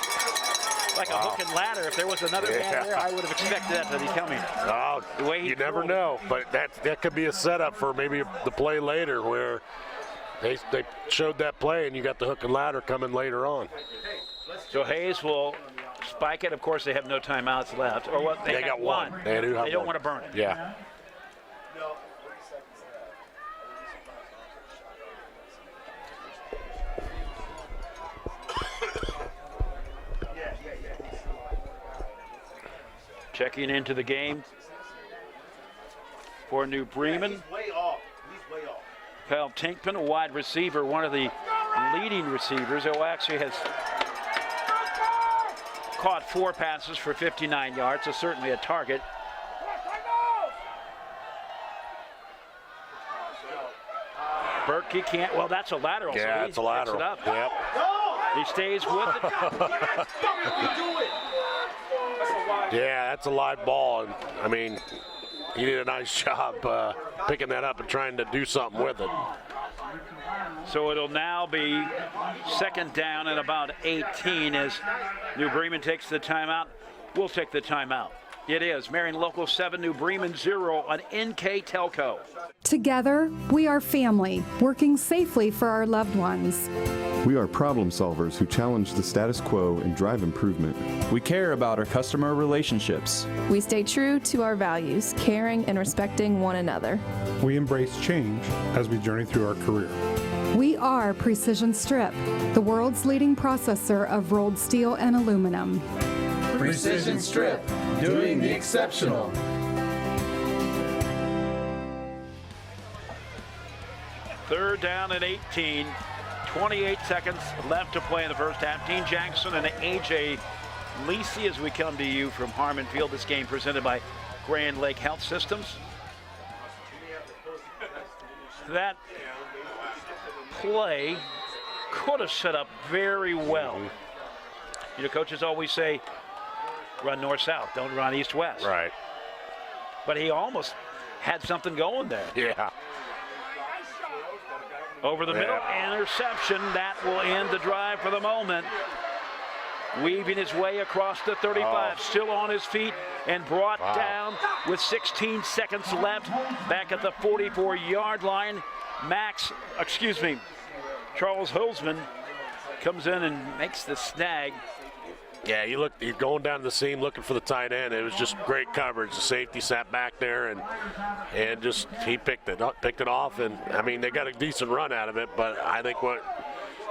like a hook and ladder. If there was another man there, I would have expected that to be coming. Oh, you never know, but that could be a setup for maybe the play later where they showed that play and you got the hook and ladder coming later on. So Hayes will spike it. Of course, they have no timeouts left. Or what? They got one. They don't want to burn it. Yeah. Checking into the game for New Bremen. He's way off. He's way off. Kyle Tinkman, a wide receiver, one of the leading receivers, who actually has caught 4 passes for 59 yards, so certainly a target. Berkey can't, well, that's a lateral. Yeah, so it's a lateral. It up. Yep. He stays with it. Yeah, that's a live ball. And I mean, he did a nice job picking that up and trying to do something with it. So it'll now be second down and about 18 as New Bremen takes the timeout. We'll take the timeout. It is Marion Local 7, New Bremen 0 on NKTelco. Together, we are family, working safely for our loved ones. We are problem solvers who challenge the status quo and drive improvement. We care about our customer relationships. We stay true to our values, caring and respecting one another. We embrace change as we journey through our career. We are Precision Strip, the world's leading processor of rolled steel and aluminum. Precision Strip, doing the exceptional. Third down and 18. 28 seconds left to play in the first half. Dean Jackson and A.J. Lisi as we come to you from Harmon Field. This game presented by Grand Lake Health Systems. That play could have set up very well. You know, coaches always say, run north-south, don't run east-west. Right. But he almost had something going there. Yeah. Over the middle, interception. That will end the drive for the moment. Weaving his way across the 35, still on his feet and brought down with 16 seconds left back at the 44-yard line. Charles Hulsman comes in and makes the snag. Yeah, he's going down to the seam looking for the tight end. It was just great coverage. The safety sat back there and just he picked it off. And I mean, they got a decent run out of it, but I think what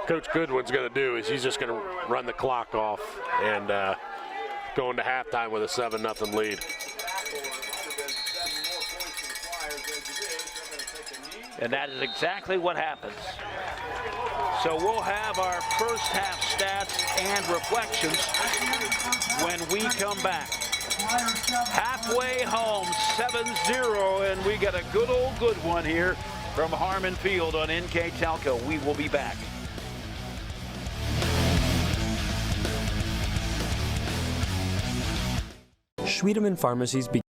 Coach Goodwin's going to do is he's just going to run the clock off and go into halftime with a 7-0 lead. And that is exactly what happens. So we'll have our first half stats and reflections when we come back. Halfway home, 7-0, and we got a good one here from Harmon Field on NKTelco. We will be back. Schwiedemann Pharmacies began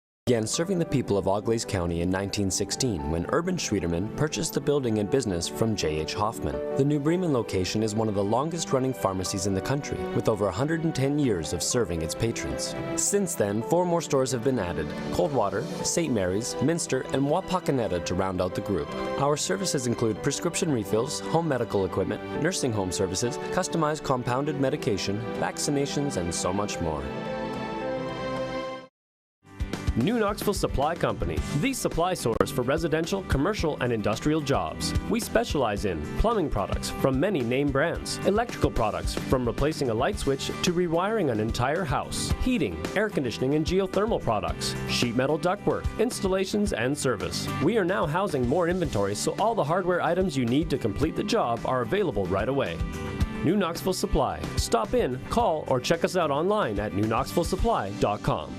serving the people of Auglaize County in 1916 when Urban Schwiedemann purchased the building and business from J.H. Hoffman. The New Bremen location is one of the longest-running pharmacies in the country, with over 110 years of serving its patrons. Since then, 4 more stores have been added: Coldwater, St. Mary's, Minster, and Wapakoneta to round out the group. Our services include prescription refills, home medical equipment, nursing home services, customized compounded medication, vaccinations, and so much more. New Knoxville Supply Company, the supply source for residential, commercial, and industrial jobs. We specialize in plumbing products from many name brands, electrical products from replacing a light switch to rewiring an entire house, heating, air conditioning, and geothermal products, sheet metal ductwork, installations, and service. We are now housing more inventory, so all the hardware items you need to complete the job are available right away. New Knoxville Supply. Stop in, call, or check us out online at newknoxvillesupply.com.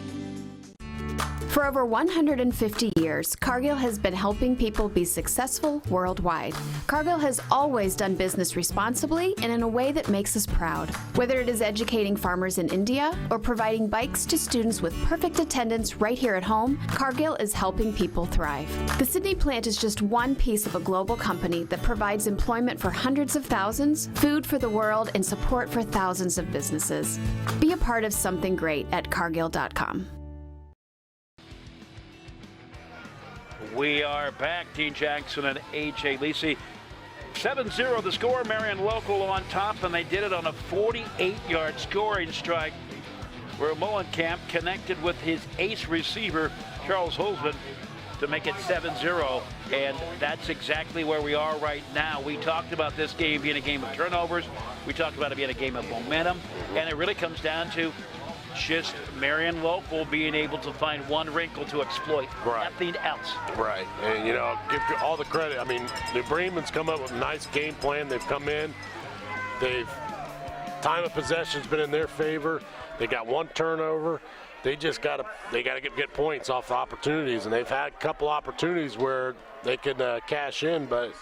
For over 150 years, Cargill has been helping people be successful worldwide. Cargill has always done business responsibly and in a way that makes us proud. Whether it is educating farmers in India or providing bikes to students with perfect attendance right here at home, Cargill is helping people thrive. The Sydney plant is just one piece of a global company that provides employment for hundreds of thousands, food for the world, and support for thousands of businesses. Be a part of something great at Cargill.com. We are back. Dean Jackson and A.J. Lisi. 7-0 the score. Marion Local on top, and they did it on a 48-yard scoring strike where Mullenkamp connected with his ace receiver, Charles Hulsman, to make it 7-0. And that's exactly where we are right now. We talked about this game being a game of turnovers. We talked about it being a game of momentum. And it really comes down to just Marion local being able to find one wrinkle to exploit. Right. Nothing else. Right. And, you know, give all the credit. I mean, New Bremen's come up with a nice game plan. They've come in. Time of possession's been in their favor. They got one turnover. They just got to get points off the opportunities, and they've had a couple opportunities where they could cash in, but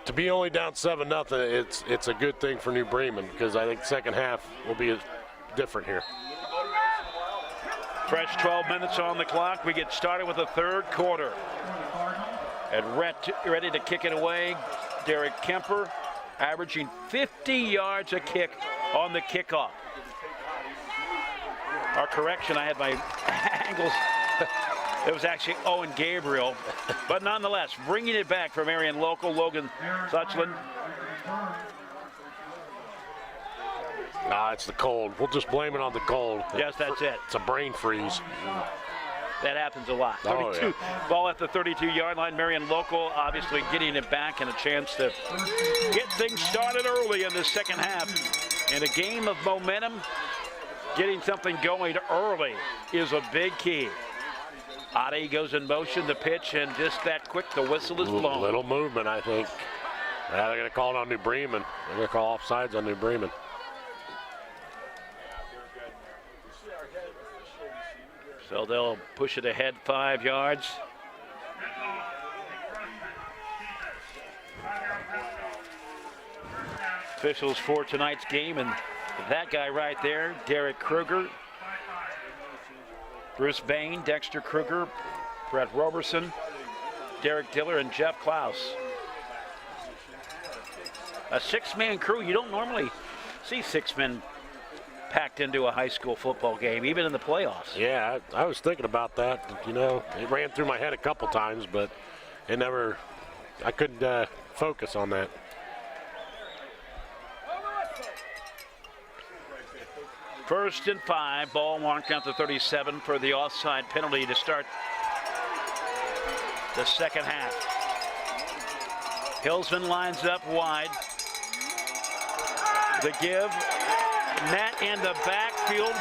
to be only down 7-0, it's a good thing for New Bremen, because I think second half will be different here. Fresh 12 minutes on the clock. We get started with the third quarter. And ready to kick it away, Derek Kemper, averaging 50 yards a kick on the kickoff. Our correction, I had my angles. It was actually Owen Gabriel, but nonetheless, bringing it back for Marion local, Logan Suchland. Nah, it's the cold. We'll just blame it on the cold. Yes, that's it. It's a brain freeze. That happens a lot. 32, ball at the 32-yard line. Marion local obviously getting it back and a chance to get things started early in the second half. In a game of momentum, getting something going early is a big key. Adi goes in motion, the pitch, and just that quick, the whistle is blown. Little movement, I think. They're going to call it on New Bremen. They're going to call offsides on New Bremen. So they'll push it ahead 5 yards. Officials for tonight's game, and that guy right there, Derek Kruger, Bruce Bain, Dexter Kruger, Brett Roberson, Derek Diller, and Jeff Klaus. A six-man crew. You don't normally see 6 men packed into a high school football game, even in the playoffs. Yeah, I was thinking about that. You know, it ran through my head a couple times, but I couldn't focus on that. First and 5, ball marked out to 37 for the offside penalty to start the second half. Hillsman lines up wide. The give, net in the backfield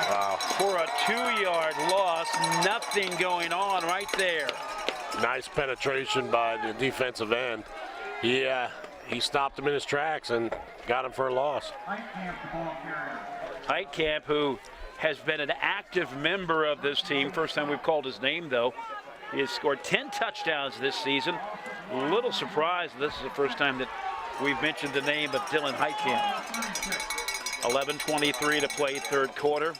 for a 2-yard loss. Nothing going on right there. Nice penetration by the defensive end. He stopped him in his tracks and got him for a loss. Heitkamp, who has been an active member of this team. First time we've called his name, though. He has scored 10 touchdowns this season. A little surprised this is the first time that we've mentioned the name of Dylan Heitkamp. 11:23 to play third quarter.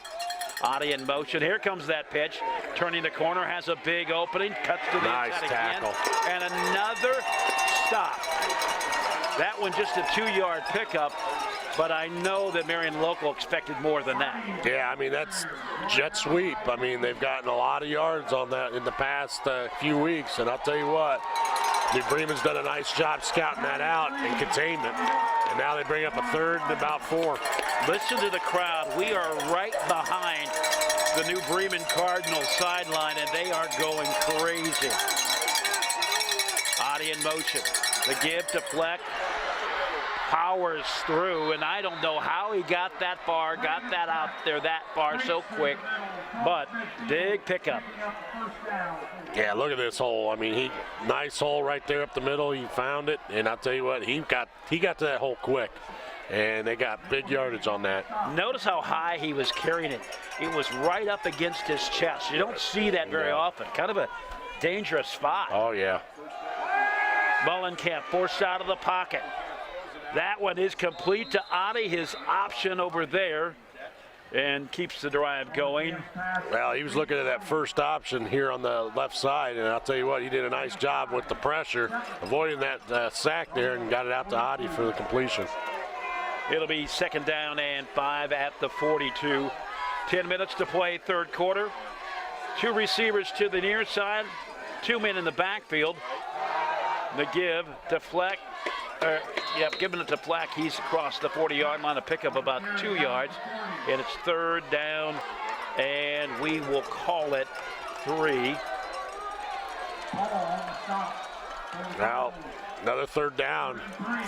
Adi in motion. Here comes that pitch. Turning the corner, has a big opening. Cuts to the nice inside tackle. Again. And another stop. That one just a 2-yard pickup. But I know that Marion local expected more than that. Yeah, I mean, that's jet sweep. I mean, they've gotten a lot of yards on that in the past few weeks. And I'll tell you what, New Bremen's done a nice job scouting that out and containment. And now they bring up a third and about 4. Listen to the crowd. We are right behind the New Bremen Cardinals sideline, and they are going crazy. Adi in motion. The give to Fleck. Powers through, and I don't know how he got that far, got that out there that far so quick, but big pickup. Yeah, look at this hole. I mean, nice hole right there up the middle. He found it, and I'll tell you what, he got to that hole quick, and they got big yardage on that. Notice how high he was carrying it. It was right up against his chest. You don't see that very often. Kind of a dangerous spot. Oh, yeah. Mullenkamp forced out of the pocket. That one is complete to Adi, his option over there, and keeps the drive going. Well, he was looking at that first option here on the left side, and I'll tell you what, he did a nice job with the pressure, avoiding that sack there, and got it out to Adi for the completion. It'll be 2nd down and 5 at the 42. 10 minutes to play third quarter. 2 receivers to the near side, 2 men in the backfield. The give to Fleck. Giving it to Fleck. He's across the 40-yard line, a pickup about 2 yards. And it's 3rd down, and we will call it 3. Now, another third down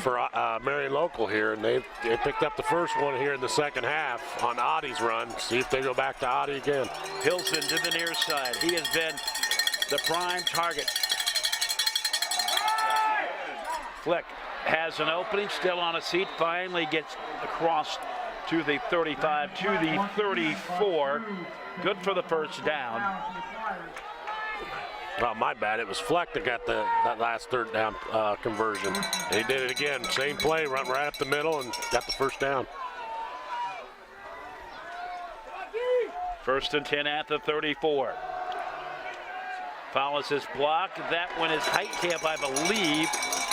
for Marion Local here, and they picked up the first one here in the second half on Audie's run. See if they go back to Audie again. Hilson to the near side. He has been the prime target. Flick has an opening, still on a seat, finally gets across to the 35, to the 34. Good for the first down. Oh, my bad. It was Fleck that got that last third down conversion. And he did it again. Same play, run right up the middle and got the first down. First and 10 at the 34. Follows his block. That one is Heitkamp, I believe.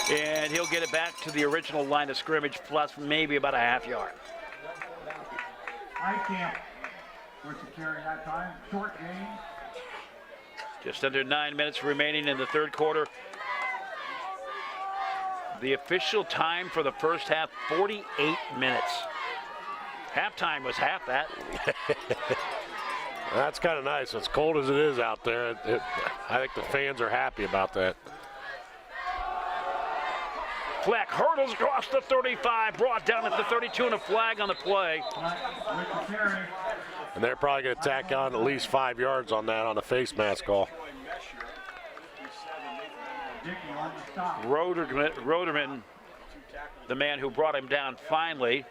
And he'll get it back to the original line of scrimmage, plus maybe about a half yard. Heitkamp with the carry that time. Short game. Just under 9 minutes remaining in the third quarter. The official time for the first half, 48 minutes. Halftime was half that. That's kind of nice. As cold as it is out there, I think the fans are happy about that. Fleck hurdles across the 35, brought down at the 32, and a flag on the play. And they're probably going to tack on at least 5 yards on that on a face mask call. Roderman, the man who brought him down finally.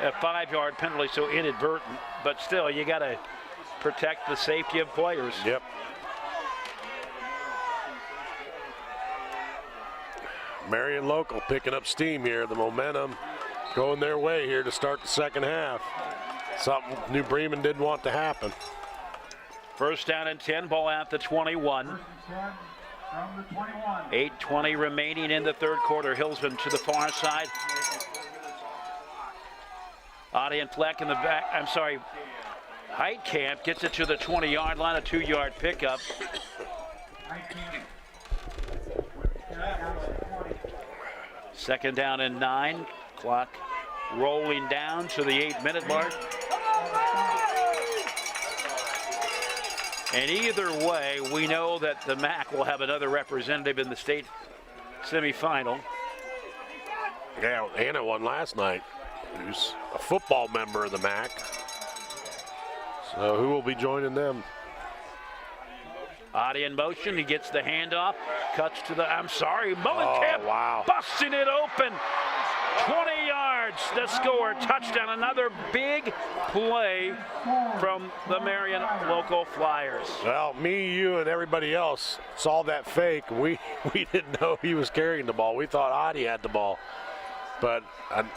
A 5-yard penalty, so inadvertent, but still, you got to protect the safety of players. Yep. Marion Local picking up steam here. The momentum going their way here to start the second half. Something New Bremen didn't want to happen. First down and 10, ball at the 21. 8:20 remaining in the third quarter. Hillsman to the far side. Audie and Fleck in the back. I'm sorry. Heitkamp gets it to the 20-yard line, a 2-yard pickup. Second down and 9. Clock rolling down to the 8-minute mark. And either way, we know that the MAC will have another representative in the state semifinal. Yeah, Anna won last night, who's a football member of the MAC. So who will be joining them? Audie in motion, he gets the handoff, cuts to the, Mullenkamp, wow. Busting it open. 20 yards to score, touchdown, another big play from the Marion Local Flyers. Well, me, you, and everybody else saw that fake. We didn't know he was carrying the ball. We thought Audie had the ball. But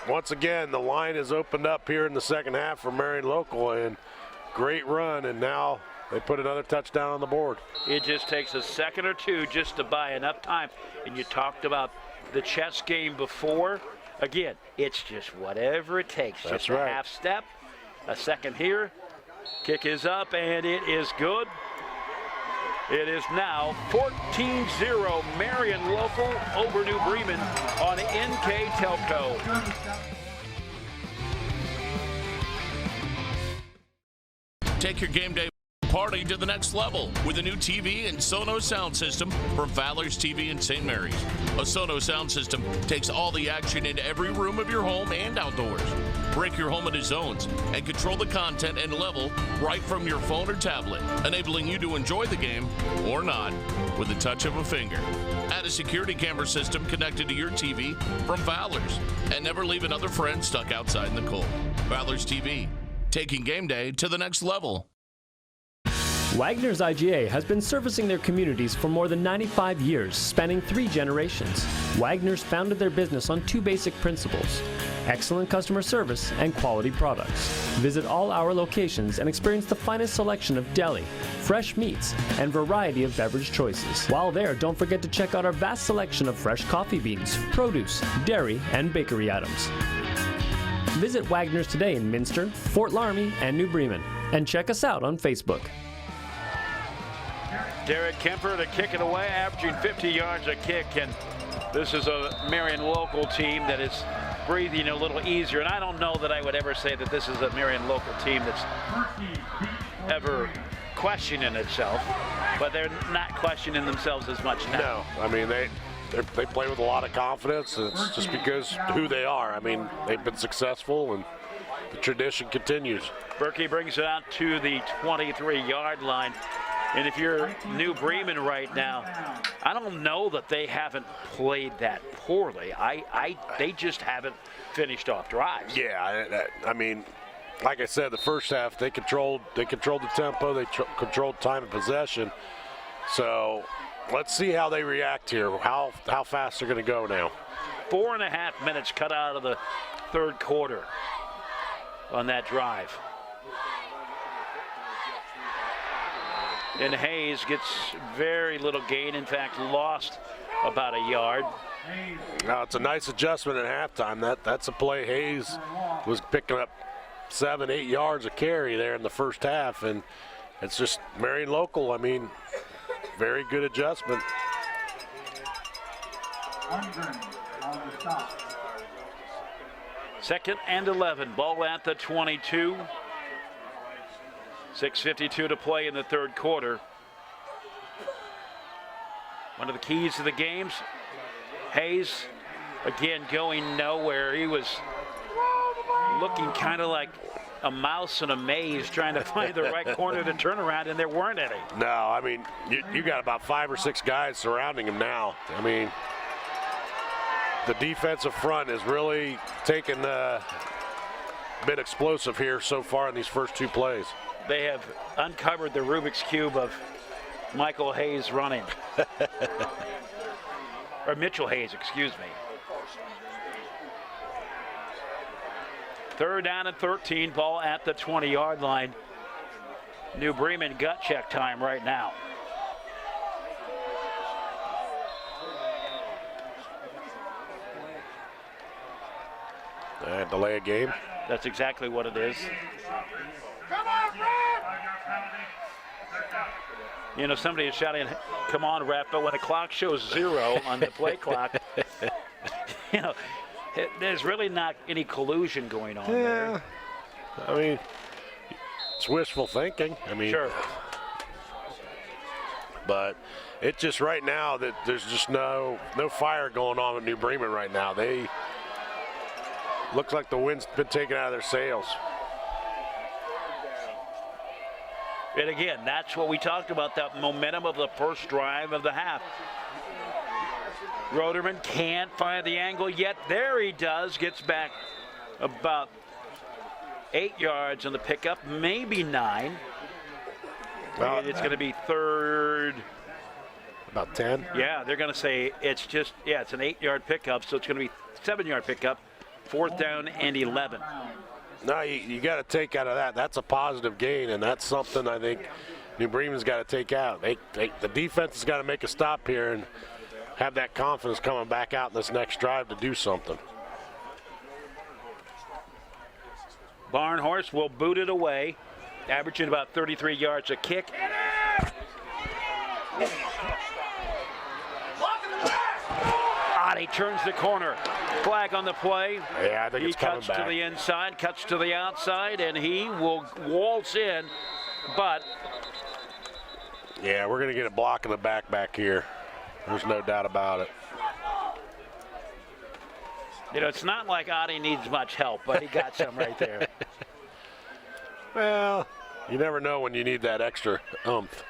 once again, the line is opened up here in the second half for Marion Local, and great run, and now they put another touchdown on the board. It just takes a second or two just to buy enough time. And you talked about the chess game before. Again, it's just whatever it takes. That's just right. A half step, a second here. Kick is up, and it is good. It is now 14-0 Marion Local over New Bremen on NKTelco. Take your game day party to the next level with a new TV and Sonos sound system from Fowler's TV in St. Mary's. A Sonos sound system takes all the action into every room of your home and outdoors. Break your home into zones and control the content and level right from your phone or tablet, enabling you to enjoy the game or not with the touch of a finger. Add a security camera system connected to your TV from Fowler's, and never leave another friend stuck outside in the cold. Fowler's TV, taking game day to the next level. Wagner's IGA has been servicing their communities for more than 95 years, spanning 3 generations. Wagner's founded their business on 2 basic principles: excellent customer service and quality products. Visit all our locations and experience the finest selection of deli, fresh meats, and variety of beverage choices. While there, don't forget to check out our vast selection of fresh coffee beans, produce, dairy, and bakery items. Visit Wagner's today in Minster, Fort Laramie, and New Bremen, and check us out on Facebook. Derek Kemper to kick it away, averaging 50 yards a kick, and this is a Marion Local team that is breathing a little easier. And I don't know that I would ever say that this is a Marion Local team that's ever questioning itself, but they're not questioning themselves as much now. No, I mean, they play with a lot of confidence, and it's just because who they are. I mean, they've been successful, and the tradition continues. Berkey brings it out to the 23-yard line. And if you're New Bremen right now, I don't know that they haven't played that poorly. They just haven't finished off drives. Yeah, I mean, like I said, the first half they controlled the tempo, they controlled time of possession. So let's see how they react here. How fast they're going to go now. 4.5 minutes cut out of the third quarter on that drive. And Hayes gets very little gain. In fact, lost about a yard. Now it's a nice adjustment at halftime. That's a play. Hayes was picking up 7-8 yards of carry there in the first half, and it's just Marion local. I mean, very good adjustment. Second and 11. Ball at the 22. 6:52 to play in the third quarter. One of the keys to the games. Hayes, again, going nowhere. He was looking kind of like a mouse in a maze trying to find the right corner to turn around, and there weren't any. No, I mean, you got about 5 or 6 guys surrounding him now. I mean, the defensive front is really taken been explosive here so far in these first 2 plays. They have uncovered the Rubik's Cube of Michael Hayes running. Or Mitchell Hayes, excuse me. Third down and 13, ball at the 20-yard line. New Bremen gut check time right now. Delay a game. That's exactly what it is. You know, somebody is shouting, "Come on, ref," but when the clock shows 0 on the play clock, you know, there's really not any collusion going on there. I mean, it's wishful thinking. I mean, sure. But it's just right now that there's just no fire going on with New Bremen right now. They looks like the wind's been taken out of their sails. And again, that's what we talked about, that momentum of the first drive of the half. Roderman can't find the angle yet. There he does. Gets back about 8 yards on the pickup, maybe 9. Well, it's going to be third. About 10? Yeah, they're going to say it's just, it's an 8-yard pickup, so it's going to be 7-yard pickup. 4th down and 11. No, you got to take out of that. That's a positive gain, and that's something I think New Bremen's got to take out. The defense has got to make a stop here and have that confidence coming back out in this next drive to do something. Barnhorst will boot it away, averaging about 33 yards a kick. He turns the corner. Flag on the play. Yeah, I think it's coming back. He cuts to the inside, cuts to the outside, and he will waltz in, but... Yeah, we're going to get a block in the back here. There's no doubt about it. You know, it's not like Adi needs much help, but he got some right there. Well, you never know when you need that extra oomph.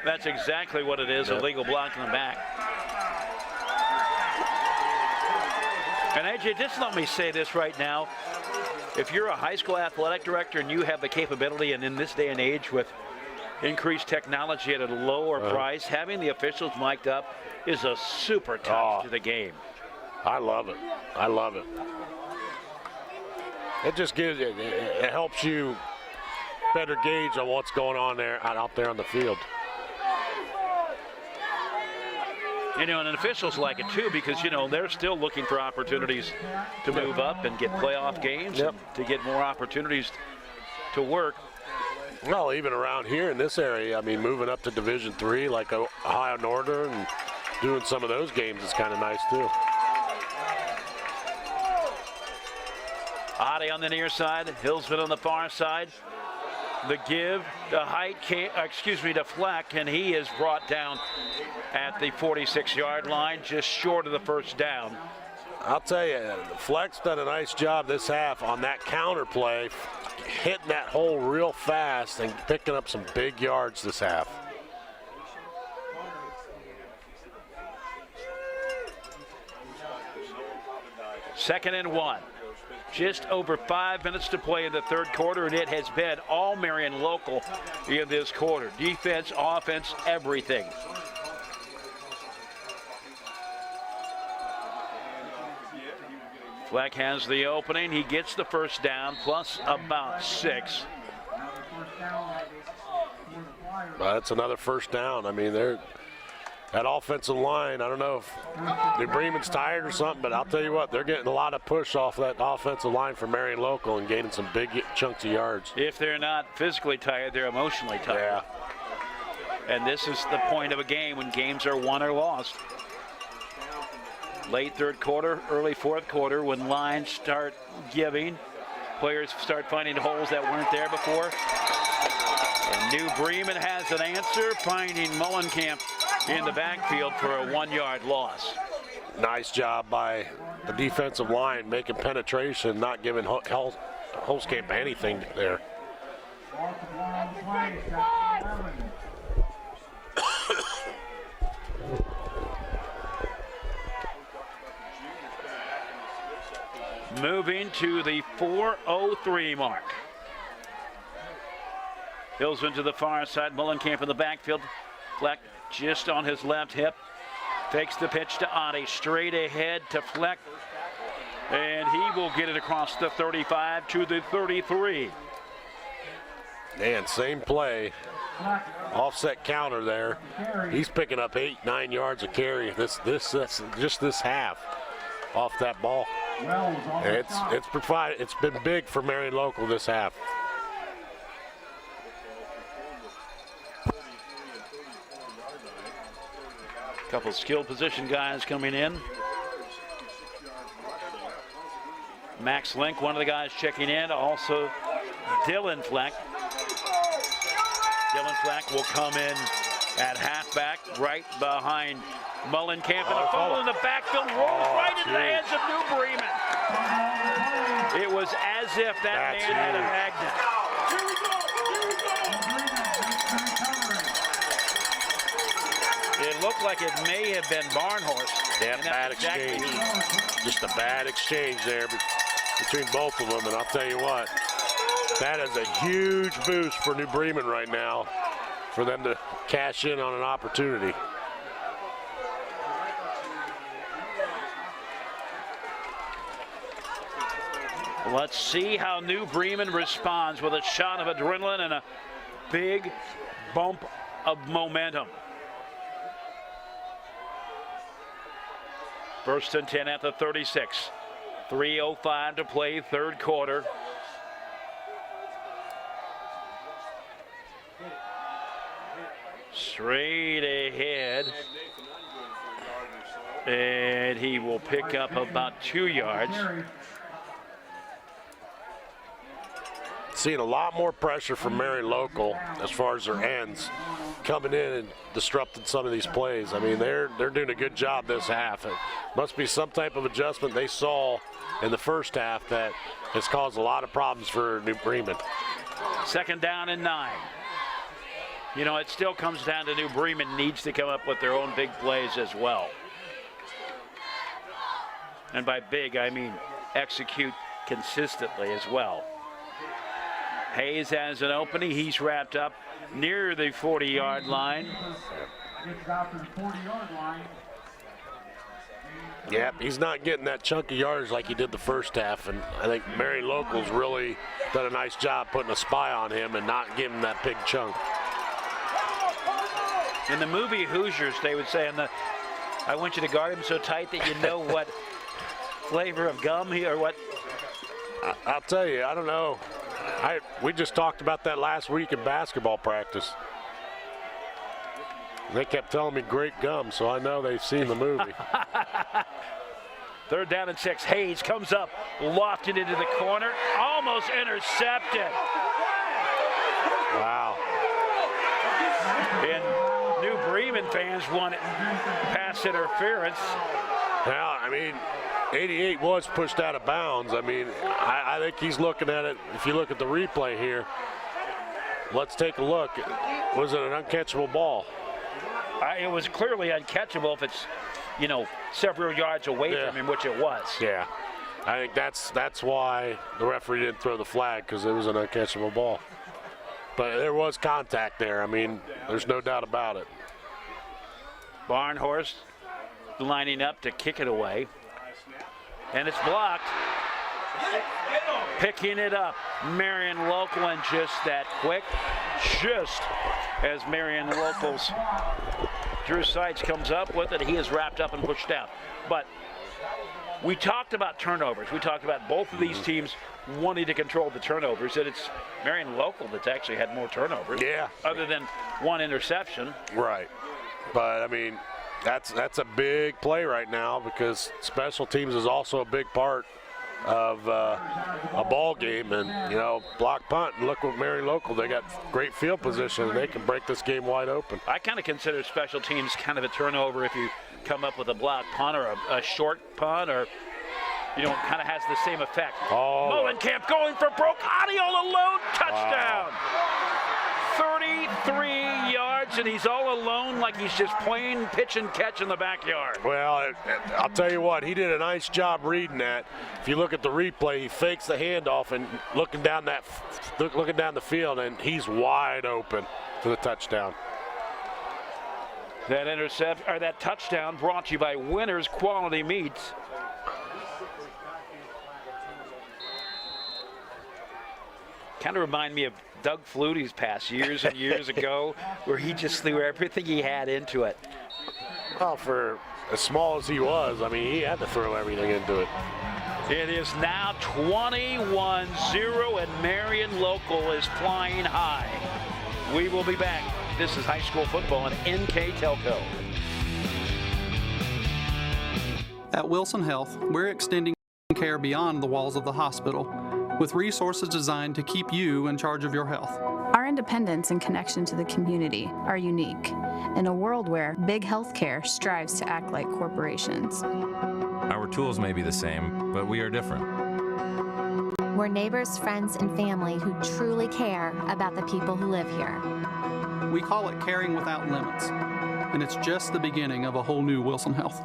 That's exactly what it is, a legal block in the back. And AJ, just let me say this right now. If you're a high school athletic director and you have the capability, and in this day and age with increased technology at a lower price, having the officials mic'd up is a super touch to the game. I love it. I love it. It just gives it helps you better gauge on what's going on there out there on the field. You know, and officials like it too, because, you know, they're still looking for opportunities to move up and get playoff games, and to get more opportunities to work. Well, even around here in this area, I mean, moving up to Division III, like Ohio Northern, and doing some of those games is kind of nice too. Ade on the near side, Hillsman on the far side. The give, the height, to Fleck, and he is brought down at the 46-yard line, just short of the first down. I'll tell you, Fleck's done a nice job this half on that counter play, hitting that hole real fast and picking up some big yards this half. Second and 1. Just over 5 minutes to play in the third quarter, and it has been all Marion local in this quarter. Defense, offense, everything. Fleck has the opening. He gets the first down, plus about 6. Well, that's another first down. I mean, that offensive line, I don't know if New Bremen's tired or something, but I'll tell you what, they're getting a lot of push off that offensive line for Marion local and gaining some big chunks of yards. If they're not physically tired, they're emotionally tired. Yeah. And this is the point of a game when games are won or lost. Late third quarter, early fourth quarter, when lines start giving, players start finding holes that weren't there before. And New Bremen has an answer, finding Mullenkamp in the backfield for a 1-yard loss. Nice job by the defensive line, making penetration, not giving Holzkamp anything there. Moving to the 4:03 mark. Hillsman to the far side, Mullenkamp in the backfield. Fleck just on his left hip. Fakes the pitch to Ade, straight ahead to Fleck. And he will get it across the 35 to the 33. And same play, offset counter there. He's picking up 8-9 yards of carry. That's just this half off that ball. And it's been big for Marion local this half. Couple skill position guys coming in. Max Link, one of the guys checking in. Also Dylan Fleck. Dylan Fleck will come in at halfback, right behind Mullenkamp. And a fumble in the backfield, rolls right into the hands of New Bremen. It was as if that man had a magnet. It looked like it may have been Barnhorst. Yeah, bad exchange. Just a bad exchange there between both of them. And I'll tell you what, that is a huge boost for New Bremen right now for them to cash in on an opportunity. Let's see how New Bremen responds with a shot of adrenaline and a big bump of momentum. First and 10 at the 36. 3:05 to play, third quarter. Straight ahead. And he will pick up about 2 yards. Seeing a lot more pressure from Marion local as far as their ends coming in and disrupting some of these plays. I mean, they're doing a good job this half. It must be some type of adjustment they saw in the first half that has caused a lot of problems for New Bremen. Second down and 9. You know, it still comes down to New Bremen needs to come up with their own big plays as well. And by big, I mean execute consistently as well. Hayes has an opening. He's wrapped up near the 40-yard line. Yep, he's not getting that chunk of yards like he did the first half, and I think Marion local's really done a nice job putting a spy on him and not giving him that big chunk. In the movie Hoosiers, they would say, I want you to guard him so tight that you know what flavor of gum or what. I'll tell you, I don't know. We just talked about that last week in basketball practice. They kept telling me great gum, so I know they've seen the movie. Third down and 6. Hayes comes up, lofted into the corner, almost intercepted. Wow. And New Bremen fans want it pass interference. Yeah, I mean, 88 was pushed out of bounds. I mean, I think he's looking at it. If you look at the replay here, let's take a look. Was it an uncatchable ball? It was clearly uncatchable if it's, several yards away from him, which it was. Yeah. I think that's why the referee didn't throw the flag, because it was an uncatchable ball. But there was contact there. I mean, there's no doubt about it. Barnhorst lining up to kick it away. And it's blocked. Picking it up, Marion Local, and just that quick. Just as Marion Local's Drew Seitz comes up with it, he is wrapped up and pushed out. But we talked about turnovers. We talked about both of these teams wanting to control the turnovers, and it's Marion Local that's actually had more turnovers. Yeah. Other than one interception. Right. But, I mean, that's a big play right now, because special teams is also a big part of a ball game, and block punt, and look what Marion Local, they got great field position, and they can break this game wide open. I kind of consider special teams kind of a turnover if you come up with a block punt or a short punt, or kind of has the same effect. Mullenkamp going for broke audio alone, touchdown. Wow. 33 yards, and he's all alone, like he's just playing pitch and catch in the backyard. Well, I'll tell you what, he did a nice job reading that. If you look at the replay, he fakes the handoff and looking down the field, and he's wide open for the touchdown. That touchdown brought to you by Winners Quality Meats. Kind of remind me of Doug Flutie's pass years and years ago, where he just threw everything he had into it. Well, for as small as he was, I mean, he had to throw everything into it. It is now 21-0, and Marion Local is flying high. We will be back. This is high school football on NKTelco. At Wilson Health, we're extending care beyond the walls of the hospital, with resources designed to keep you in charge of your health. Our independence and connection to the community are unique in a world where big healthcare strives to act like corporations. Our tools may be the same, but we are different. We're neighbors, friends, and family who truly care about the people who live here. We call it caring without limits, and it's just the beginning of a whole new Wilson Health.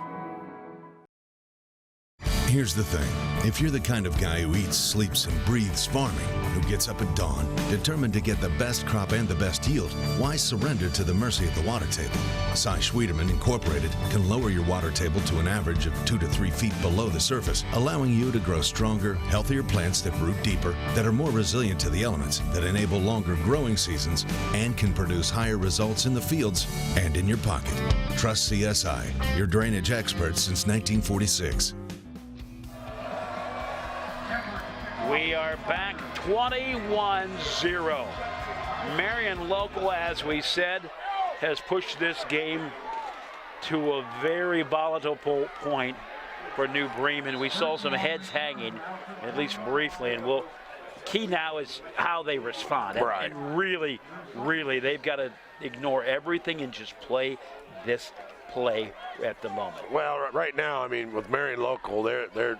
Here's the thing. If you're the kind of guy who eats, sleeps, and breathes farming, who gets up at dawn, determined to get the best crop and the best yield, why surrender to the mercy of the water table? Cy Schwieterman Incorporated can lower your water table to an average of 2 to 3 feet below the surface, allowing you to grow stronger, healthier plants that root deeper, that are more resilient to the elements, that enable longer growing seasons, and can produce higher results in the fields and in your pocket. Trust CSI, your drainage experts since 1946. We are back 21-0. Marion Local, as we said, has pushed this game to a very volatile point for New Bremen. We saw some heads hanging, at least briefly, and key now is how they respond. Right. And really, they've got to ignore everything and just play this play at the moment. Well, right now, I mean, with Marion Local, they're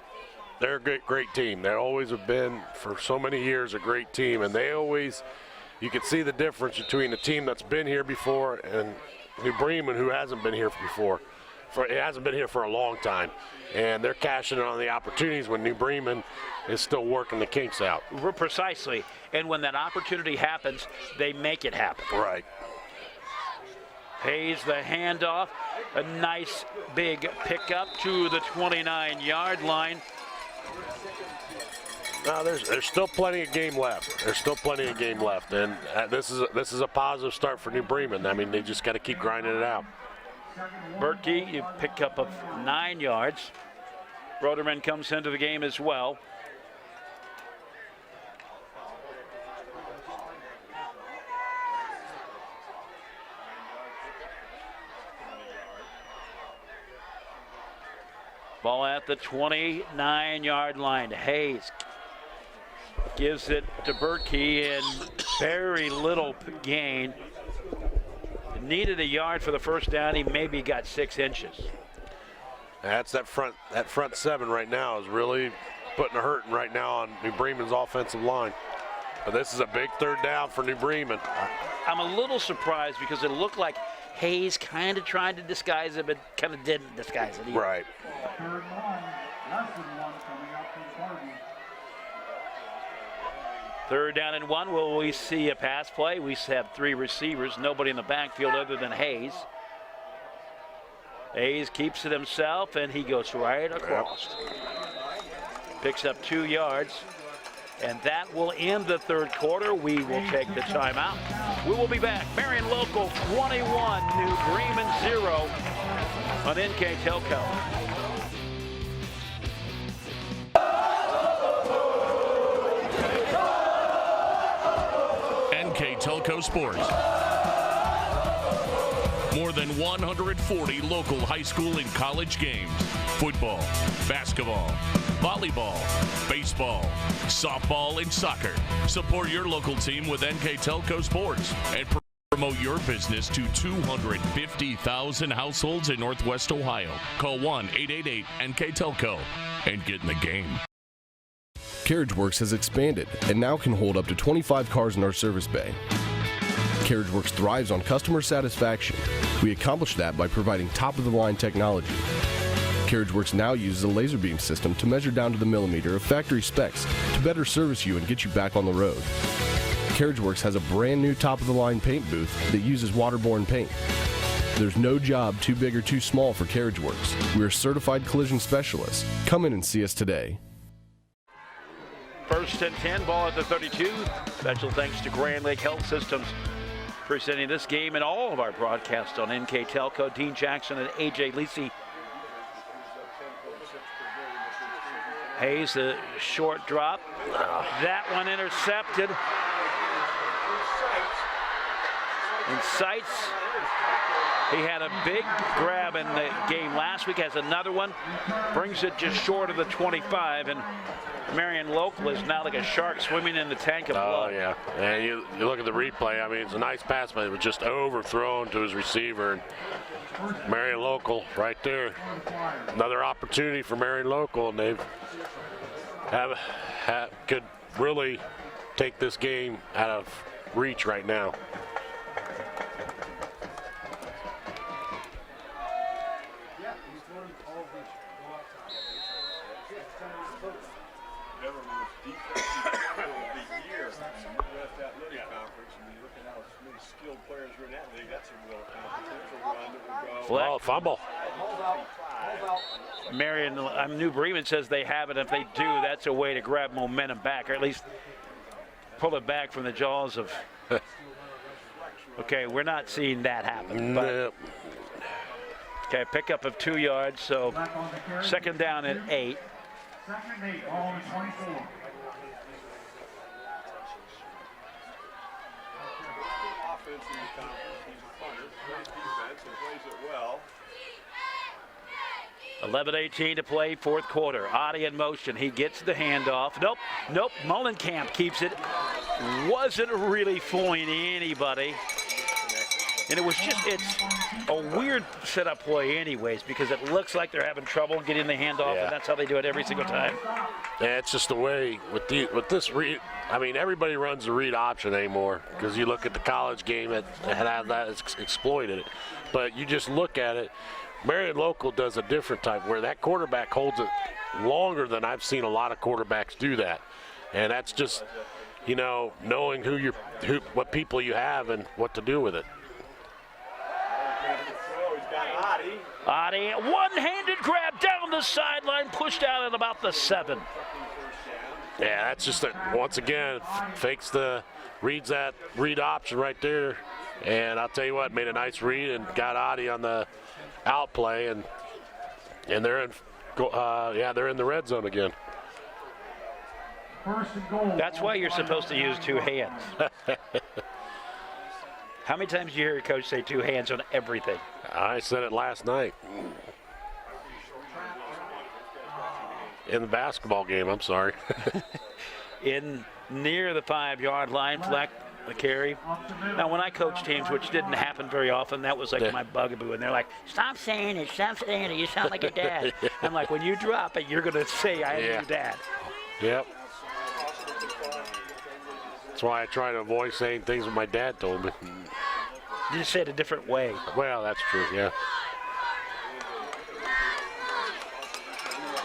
a great team. They always have been, for so many years, a great team. And you can see the difference between a team that's been here before and New Bremen, who hasn't been here before. It hasn't been here for a long time. And they're cashing in on the opportunities when New Bremen is still working the kinks out. Precisely. And when that opportunity happens, they make it happen. Right. Hayes, the handoff. A nice big pickup to the 29-yard line. No, there's still plenty of game left. There's still plenty of game left, and this is a positive start for New Bremen. I mean, they just got to keep grinding it out. Berkey, you pick up of 9 yards. Broderman comes into the game as well. Ball at the 29-yard line. Hayes gives it to Berkey, and very little gain. Needed a yard for the first down. He maybe got 6 inches. That's that front 7 right now is really putting a hurting right now on New Bremen's offensive line. But this is a big 3rd down for New Bremen. I'm a little surprised because it looked like Hayes kind of tried to disguise it, but kind of didn't disguise it either. Right. Third down and 1. Will we see a pass play? We have 3 receivers, nobody in the backfield other than Hayes. Hayes keeps it himself, and he goes right across. Picks up 2 yards, and that will end the 3rd quarter. We will take the timeout. We will be back. Marion Local 21, New Bremen 0 on NKTelco. NKTelco Sports. More than 140 local high school and college games. Football, basketball, volleyball, baseball, softball, and soccer. Support your local team with NKTelco Sports and promote your business to 250,000 households in Northwest Ohio. Call 1-888-NKTelco and get in the game. CarriageWorks has expanded and now can hold up to 25 cars in our service bay. CarriageWorks thrives on customer satisfaction. We accomplish that by providing top-of-the-line technology. CarriageWorks now uses a laser beam system to measure down to the millimeter of factory specs to better service you and get you back on the road. CarriageWorks has a brand new top-of-the-line paint booth that uses waterborne paint. There's no job too big or too small for CarriageWorks. We're certified collision specialists. Come in and see us today. 1st and 10, ball at the 32. Special thanks to Grand Lake Health Systems presenting this game and all of our broadcasts on NKTelco. Dean Jackson and A.J. Lisi. Hayes, a short drop. That one intercepted. And Seitz, he had a big grab in the game last week, has another one. Brings it just short of the 25, and Marion Local is now like a shark swimming in the tank of blood. Oh, yeah. And you look at the replay, I mean, it's a nice pass, but it was just overthrown to his receiver. And Marion Local right there. Another opportunity for Marion Local, and they've could really take this game out of reach right now. Oh, fumble. Marion, New Bremen says they have it. If they do, that's a way to grab momentum back, or at least pull it back from the jaws of. Okay, we're not seeing that happen. But, okay, pickup of 2 yards, so 2nd down at 8. 2nd and 8, ball on the 24. Offense in the conference, he's a punter, great defense, and plays it well. 11:18 to play, 4th quarter. Adi in motion. He gets the handoff. Nope. Mullenkamp keeps it. Wasn't really fooling anybody. And it's a weird setup play anyways, because it looks like they're having trouble getting the handoff, and that's how they do it every single time. Yeah, it's just the way with this read. I mean, everybody runs the read option anymore, because you look at the college game that it's exploited it. But you just look at it. Marion Local does a different type, where that quarterback holds it longer than I've seen a lot of quarterbacks do that. And that's just, knowing what people you have and what to do with it. Adi, one-handed grab down the sideline, pushed out at about the 7. Yeah, that's just once again, reads that read option right there. And I'll tell you what, made a nice read and got Adi on the outplay, and they're in the red zone again. That's why you're supposed to use 2 hands. How many times do you hear your coach say 2 hands on everything? I said it last night. In the basketball game, I'm sorry. In near the 5-yard line, flag the carry. Now, when I coach teams, which didn't happen very often, that was like my bugaboo. And they're like, stop saying it, you sound like your dad. I'm like, when you drop it, you're going to say, I am your dad. Yep. That's why I try to avoid saying things that my dad told me. You just say it a different way. Well, that's true, yeah.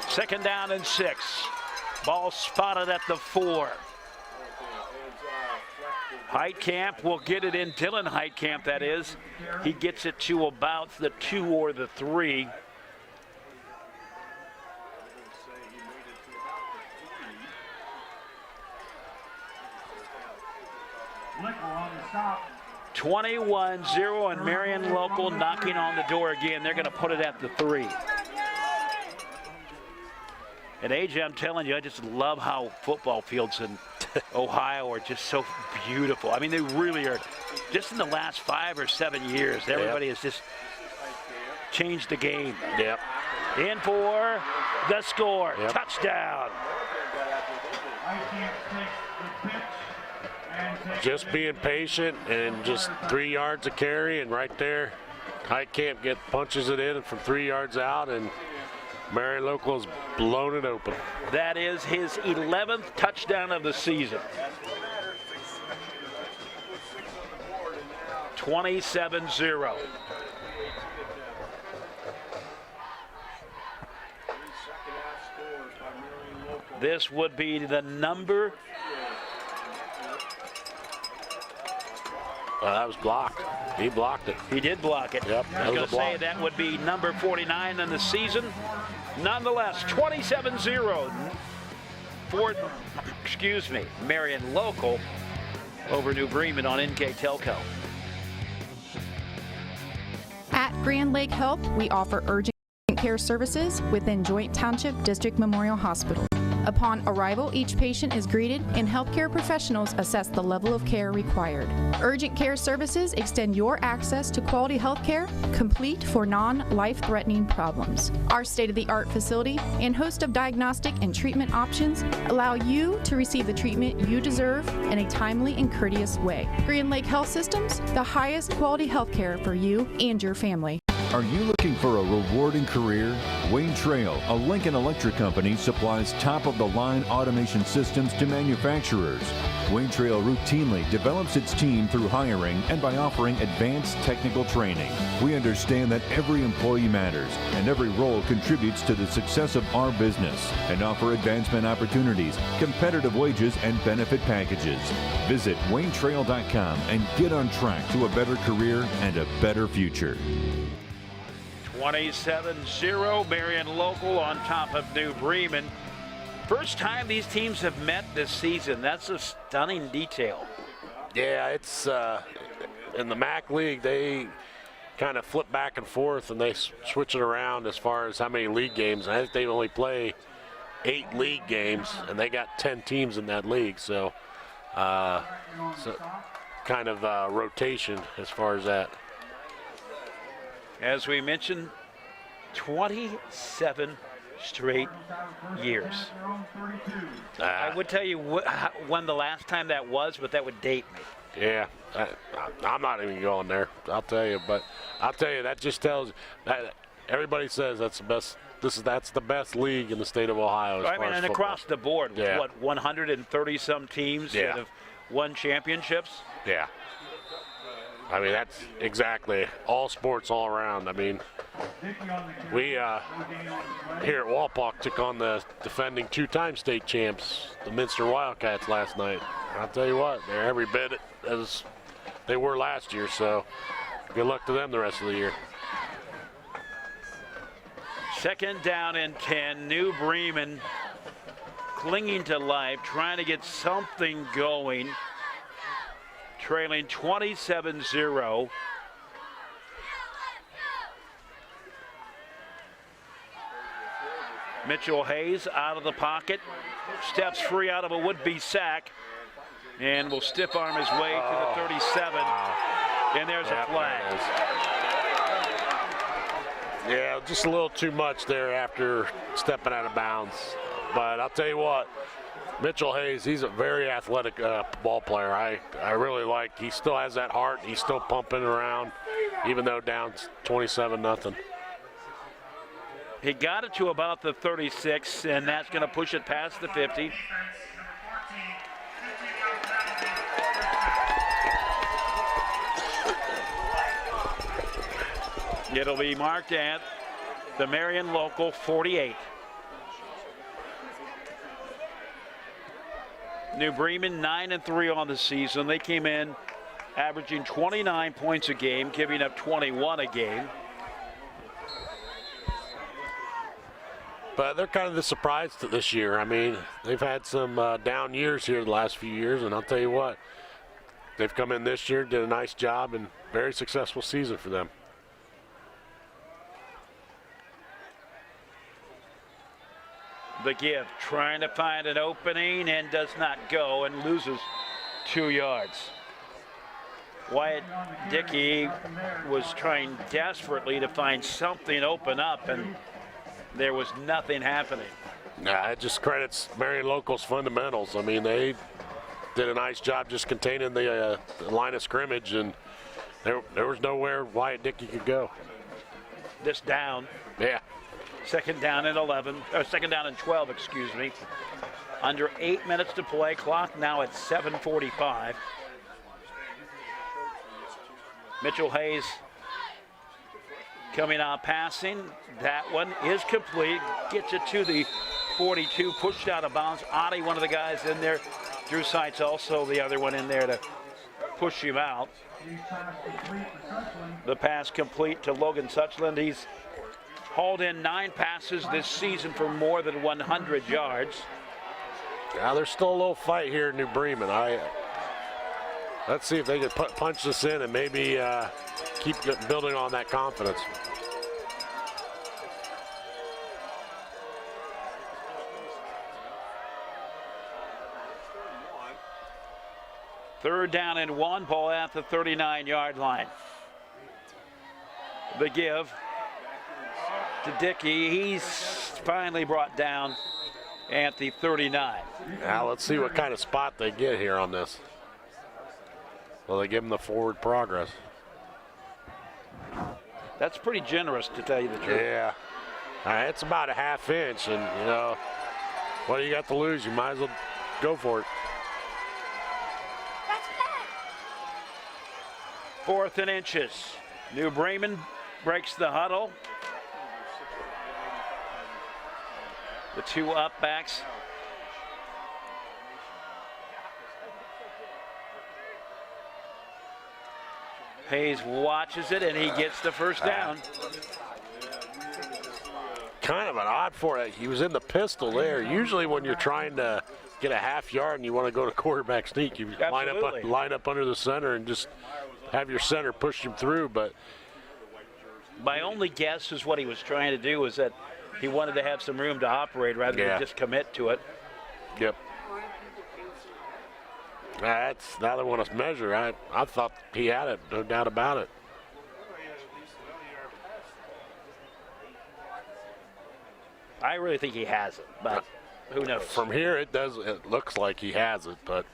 2nd down and 6. Ball spotted at the 4. Heitkamp will get it in. Dylan Heitkamp, that is. He gets it to about the 2 or the 3. On the stop. 21-0, and Marion local knocking on the door again. They're going to put it at the 3. And AJ, I'm telling you, I just love how football fields in Ohio are just so beautiful. I mean, they really are. Just in the last 5 or 7 years, everybody has just changed the game. Yep. In for the score. Yep. Touchdown. Just being patient and just 3 yards of carry, and right there, Heitkamp punches it in from 3 yards out, and Marion Local's blown it open. That is his 11th touchdown of the season. 27-0. This would be the number. Well, that was blocked. He blocked it. He did block it. Yep. I was going to say that would be number 49 in the season. Nonetheless, 27-0 for, Marion Local over New Bremen on NKTelco. At Grand Lake Health, we offer urgent care services within Joint Township District Memorial Hospital. Upon arrival, each patient is greeted and healthcare professionals assess the level of care required. Urgent care services extend your access to quality health care, complete for non-life-threatening problems. Our state-of-the-art facility and host of diagnostic and treatment options allow you to receive the treatment you deserve in a timely and courteous way. Grand Lake Health Systems, the highest quality health care for you and your family. Are you looking for a rewarding career? Wayne Trail, a Lincoln Electric company, supplies top-of-the-line automation systems to manufacturers. Wayne Trail routinely develops its team through hiring and by offering advanced technical training. We understand that every employee matters and every role contributes to the success of our business and offer advancement opportunities, competitive wages, and benefit packages. Visit WayneTrail.com and get on track to a better career and a better future. 27-0, Marion Local on top of New Bremen. First time these teams have met this season. That's a stunning detail. Yeah, it's in the MAC League, they kind of flip back and forth and they switch it around as far as how many league games. I think they only play 8 league games, and they got 10 teams in that league. So kind of rotation as far as that. As we mentioned, 27 straight years. I would tell you when the last time that was, but that would date me. Yeah, I'm not even going there. I'll tell you, but I'll tell you that just tells that everybody says that's the best. That's the best league in the state of Ohio. I mean, and football. across the board, with what 130 some teams that have won championships. Yeah. I mean, that's exactly all sports all around. I mean, we here at Walpock took on the defending 2-time state champs, the Minster Wildcats, last night. I'll tell you what, they're every bit as they were last year, so good luck to them the rest of the year. 2nd down and 10, New Bremen clinging to life, trying to get something going. Trailing 27-0. Mitchell Hayes out of the pocket, steps free out of a would-be sack, and will stiff arm his way to the 37. And there's a flag. Yeah, just a little too much there after stepping out of bounds. But I'll tell you what, Mitchell Hayes, he's a very athletic ball player. I really like. He still has that heart. He's still pumping around, even though down 27-0. He got it to about the 36, and that's going to push it past the 50. It'll be marked at the Marion local 48. New Bremen 9-3 on the season. They came in averaging 29 points a game, giving up 21 a game. But they're kind of the surprise to this year. I mean, they've had some down years here the last few years, and I'll tell you what, they've come in this year, did a nice job, and very successful season for them. The give, trying to find an opening and does not go and loses 2 yards. Wyatt Dickey was trying desperately to find something open up, and there was nothing happening. Nah, it just credits Marion Local's fundamentals. I mean, they did a nice job just containing the line of scrimmage, and there was nowhere Wyatt Dickey could go. This down. Yeah. Second down and 11, or second down and 12, excuse me. Under 8 minutes to play, clock now at 7:45. Mitchell Hayes coming out passing. That one is complete. Gets it to the 42, pushed out of bounds. Oddie, one of the guys in there. Drew Seitz also the other one in there to push him out. The pass complete to Logan Suchland. He's hauled in 9 passes this season for more than 100 yards. Now there's still a little fight here in New Bremen. Let's see if they can punch this in and maybe keep building on that confidence. Third down and 1, ball at the 39-yard line. The give to Dickey. He's finally brought down at the 39. Now let's see what kind of spot they get here on this. Will they give him the forward progress? That's pretty generous, to tell you the truth. Yeah. It's about a ½ inch, and, you know, what do you got to lose? You might as well go for it. 4th and inches. New Bremen breaks the huddle. The 2 up backs. Hayes watches it, and he gets the first down. Kind of an odd for it. He was in the pistol there. Usually when you're trying to get a ½ yard and you want to go to quarterback sneak, you line up under the center and just have your center push him through. But my only guess is what he was trying to do was that he wanted to have some room to operate rather than just commit to it. Yep. That's now they want us to measure. I thought he had it, no doubt about it. I really think he has it, but who knows? From here, it looks like he has it, but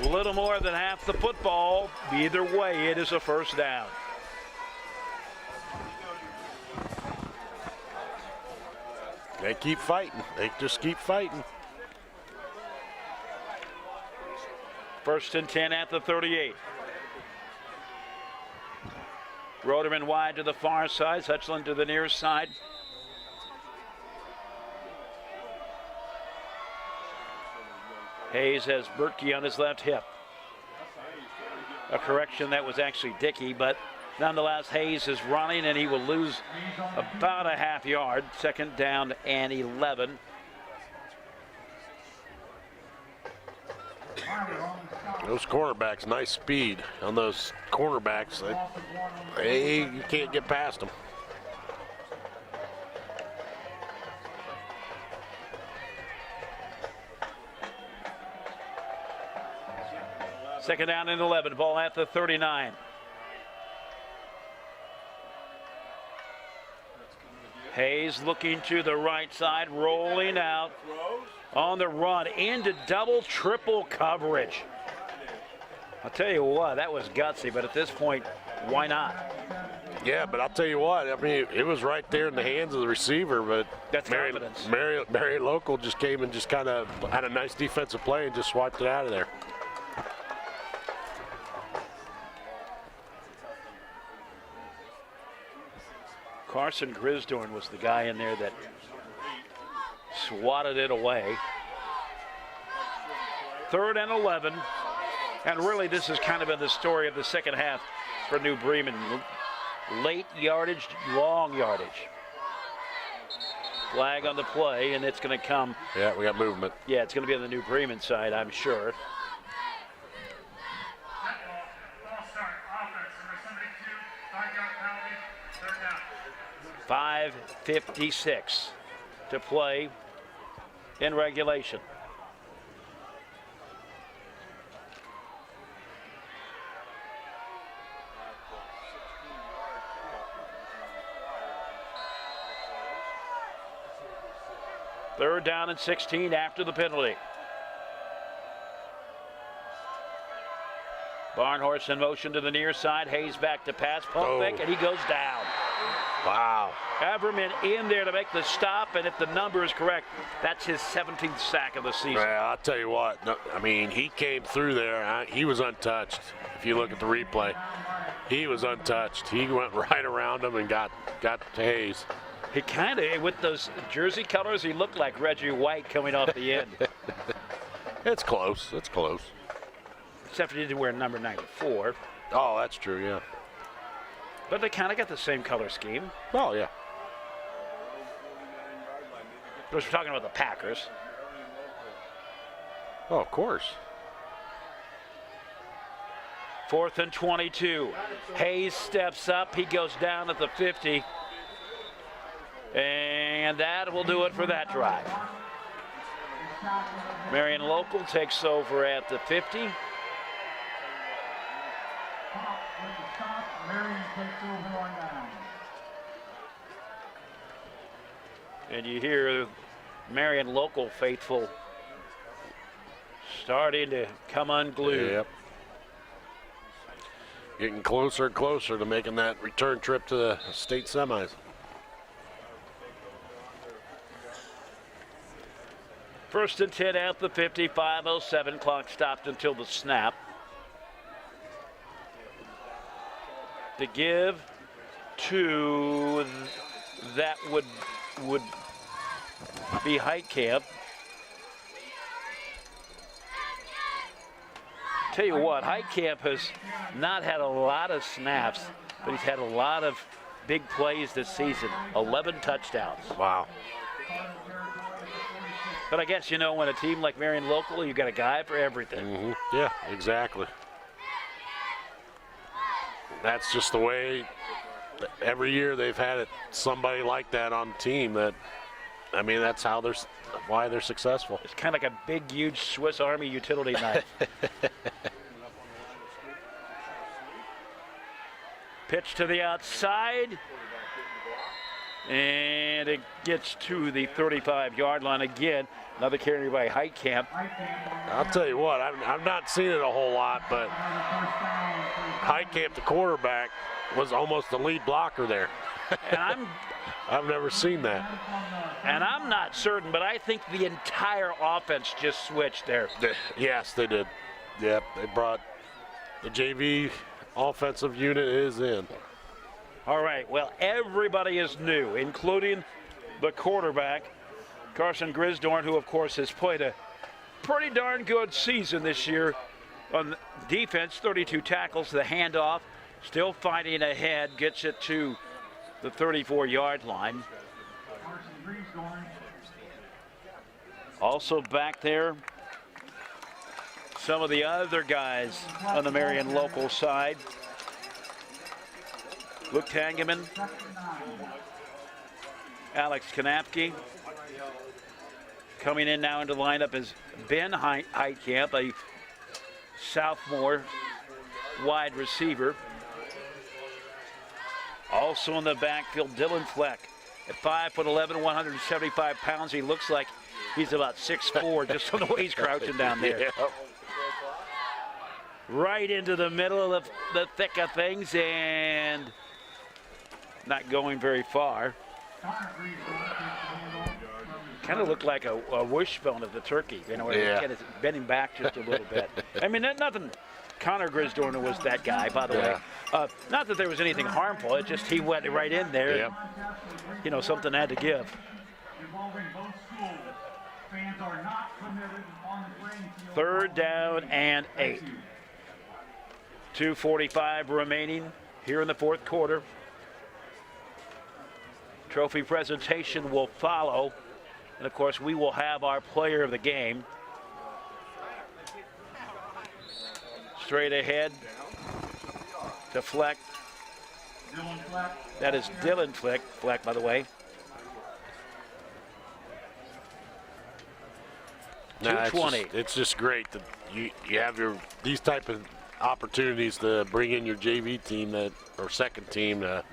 a little more than half the football. Either way, it is a first down. They keep fighting. They just keep fighting. 1st and 10 at the 38. Roderman wide to the far side, Suchland to the near side. Hayes has Bertkey on his left hip. A correction, that was actually Dickey, but nonetheless, Hayes is running and he will lose about a ½ yard. 2nd down and 11. Those cornerbacks, nice speed on those cornerbacks. You can't get past them. Second down and 11. Ball at the 39. Hayes looking to the right side, rolling out on the run into double, triple coverage. I'll tell you what, that was gutsy, but at this point, why not? Yeah, but I'll tell you what, I mean, it was right there in the hands of the receiver, but that's confidence. Marion Local just came and just kind of had a nice defensive play and just swiped it out of there. Carson Grisdorn was the guy in there that swatted it away. 3rd and 11. And really, this has kind of been the story of the second half for New Bremen. Late yardage, long yardage. Flag on the play, and it's going to come. Yeah, we got movement. Yeah, it's going to be on the New Bremen side, I'm sure. 5:56 to play in regulation. Third down and 16 after the penalty. Barnhorst in motion to the near side. Hayes back to pass. Pump fake, and he goes down. Wow. Averman in there to make the stop, and if the number is correct, that's his 17th sack of the season. Yeah, I'll tell you what. No, I mean, he came through there. He was untouched. If you look at the replay, he was untouched. He went right around him and got to Hayes. He kind of, with those jersey colors, he looked like Reggie White coming off the end. It's close. It's close. Except he didn't wear number 94. Oh, that's true, yeah. But they kind of got the same color scheme. Oh, yeah. Of course, we're talking about the Packers. Oh, of course. 4th and 22. Hayes steps up. He goes down at the 50. And that will do it for that drive. Marion Local takes over at the 50. Marion takes over on down. And you hear Marion Local faithful starting to come unglued. Yep. Getting closer and closer to making that return trip to the state semis. First and 10 at the 50, 5:07. Clock stopped until the snap. To give to that would be Heitkamp. Tell you what, Heitkamp has not had a lot of snaps, but he's had a lot of big plays this season. 11 touchdowns. Wow. But I guess, you know, when a team like Marion Local, you've got a guy for everything. Mm-hmm. Yeah, exactly. That's just the way every year they've had it, somebody like that on the team that, I mean, that's how why they're successful. It's kind of like a big, huge Swiss Army utility knife. Pitch to the outside. And it gets to the 35-yard line again. Another carry by Heitkamp. I'll tell you what, I've not seen it a whole lot, but Heitkamp, the quarterback, was almost the lead blocker there. And I've never seen that. And I'm not certain, but I think the entire offense just switched there. Yes, they did. Yep, they brought the JV offensive unit is in. All right, well, everybody is new, including the quarterback, Carson Grisdorn, who, of course, has played a pretty darn good season this year on defense, 32 tackles, the handoff, still fighting ahead, gets it to the 34-yard line. Also back there, some of the other guys on the Marion Local side. Luke Tangeman, Alex Kanapke. Coming in now into the lineup is Ben Heitkamp, a sophomore wide receiver. Also in the backfield, Dylan Fleck. At 5'11", 175 pounds, he looks like he's about 6'4", just from the way he's crouching down there. Yeah. Right into the middle of the thick of things and not going very far. Kind of looked like a wishbone of the turkey, you know, Yeah. kind of bending back just a little bit. I mean, nothing. Connor Grisdorner was that guy, by the way. Not that there was anything harmful, it just he went right in there. Yep. You know, something had to give. Involving both schools. Fans are not permitted on the playing field. 3rd down and 8. 2:45 remaining here in the 4th quarter. Trophy presentation will follow. And of course, we will have our player of the game. Straight ahead to Fleck. That is Dylan Fleck, by the way. Nah, 220. It's just great that you have these type of opportunities to bring in your JV team or second team to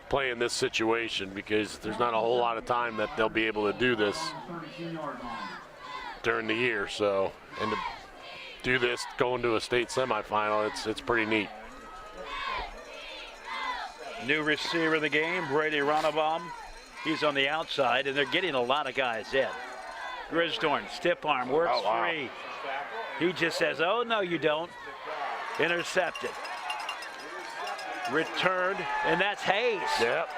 play in this situation, because there's not a whole lot of time that they'll be able to do this during the year. So, and to do this going to a state semifinal, it's pretty neat. New receiver of the game, Brady Ronnebaum. He's on the outside, and they're getting a lot of guys in. Grisdorn, stiff arm, works free. He just says, oh, no, you don't. Intercepted. Returned, and that's Hayes. Yep.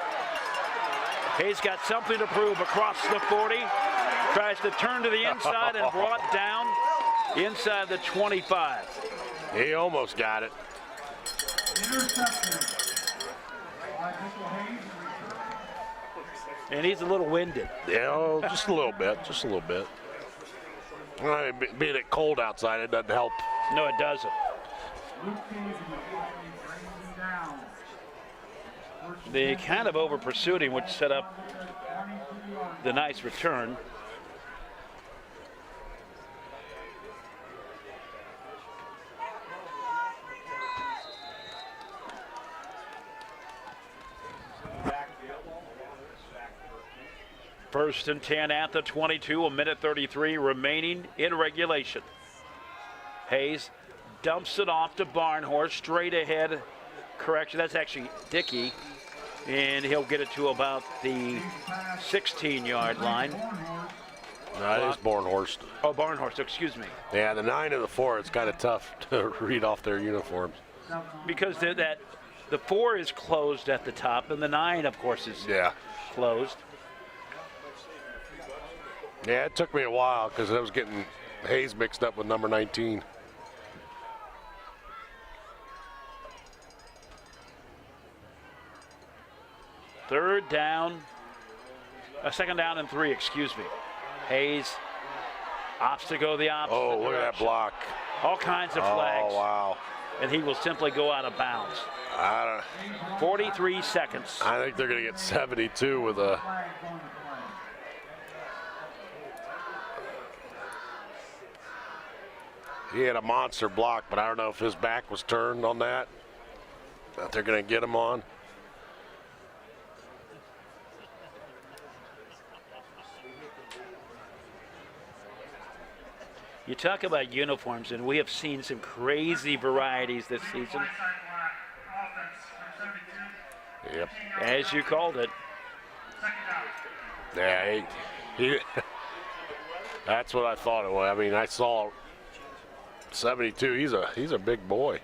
Hayes got something to prove across the 40. Tries to turn to the inside and brought down inside the 25. He almost got it. And he's a little winded. Yeah, just a little bit, Well, being it cold outside, it doesn't help. No, it doesn't. They kind of over pursued him, which set up the nice return. First and 10 at the 22, a minute 33 remaining in regulation. Hayes dumps it off to Barnhorst, straight ahead. Correction, that's actually Dickey, and he'll get it to about the 16-yard line. No, it is Barnhorst. Oh, Barnhorst, excuse me. Yeah, the 9 and the 4, it's kind of tough to read off their uniforms. Because the 4 is closed at the top, and the 9, of course, is closed. Yeah, it took me a while because I was getting Hayes mixed up with number 19. Third down, second down and 3, excuse me. Hayes opts to go the opposite Oh, look at that direction. block. All kinds of flags. Oh, wow. And he will simply go out of bounds. 43 seconds. I think they're going to get 72 with a... He had a monster block, but I don't know if his back was turned on that. That they're going to get him on. You talk about uniforms, and we have seen some crazy varieties this season. Yep. As you called it. Yeah, he that's what I thought it was. I mean, I saw 72. He's a big boy.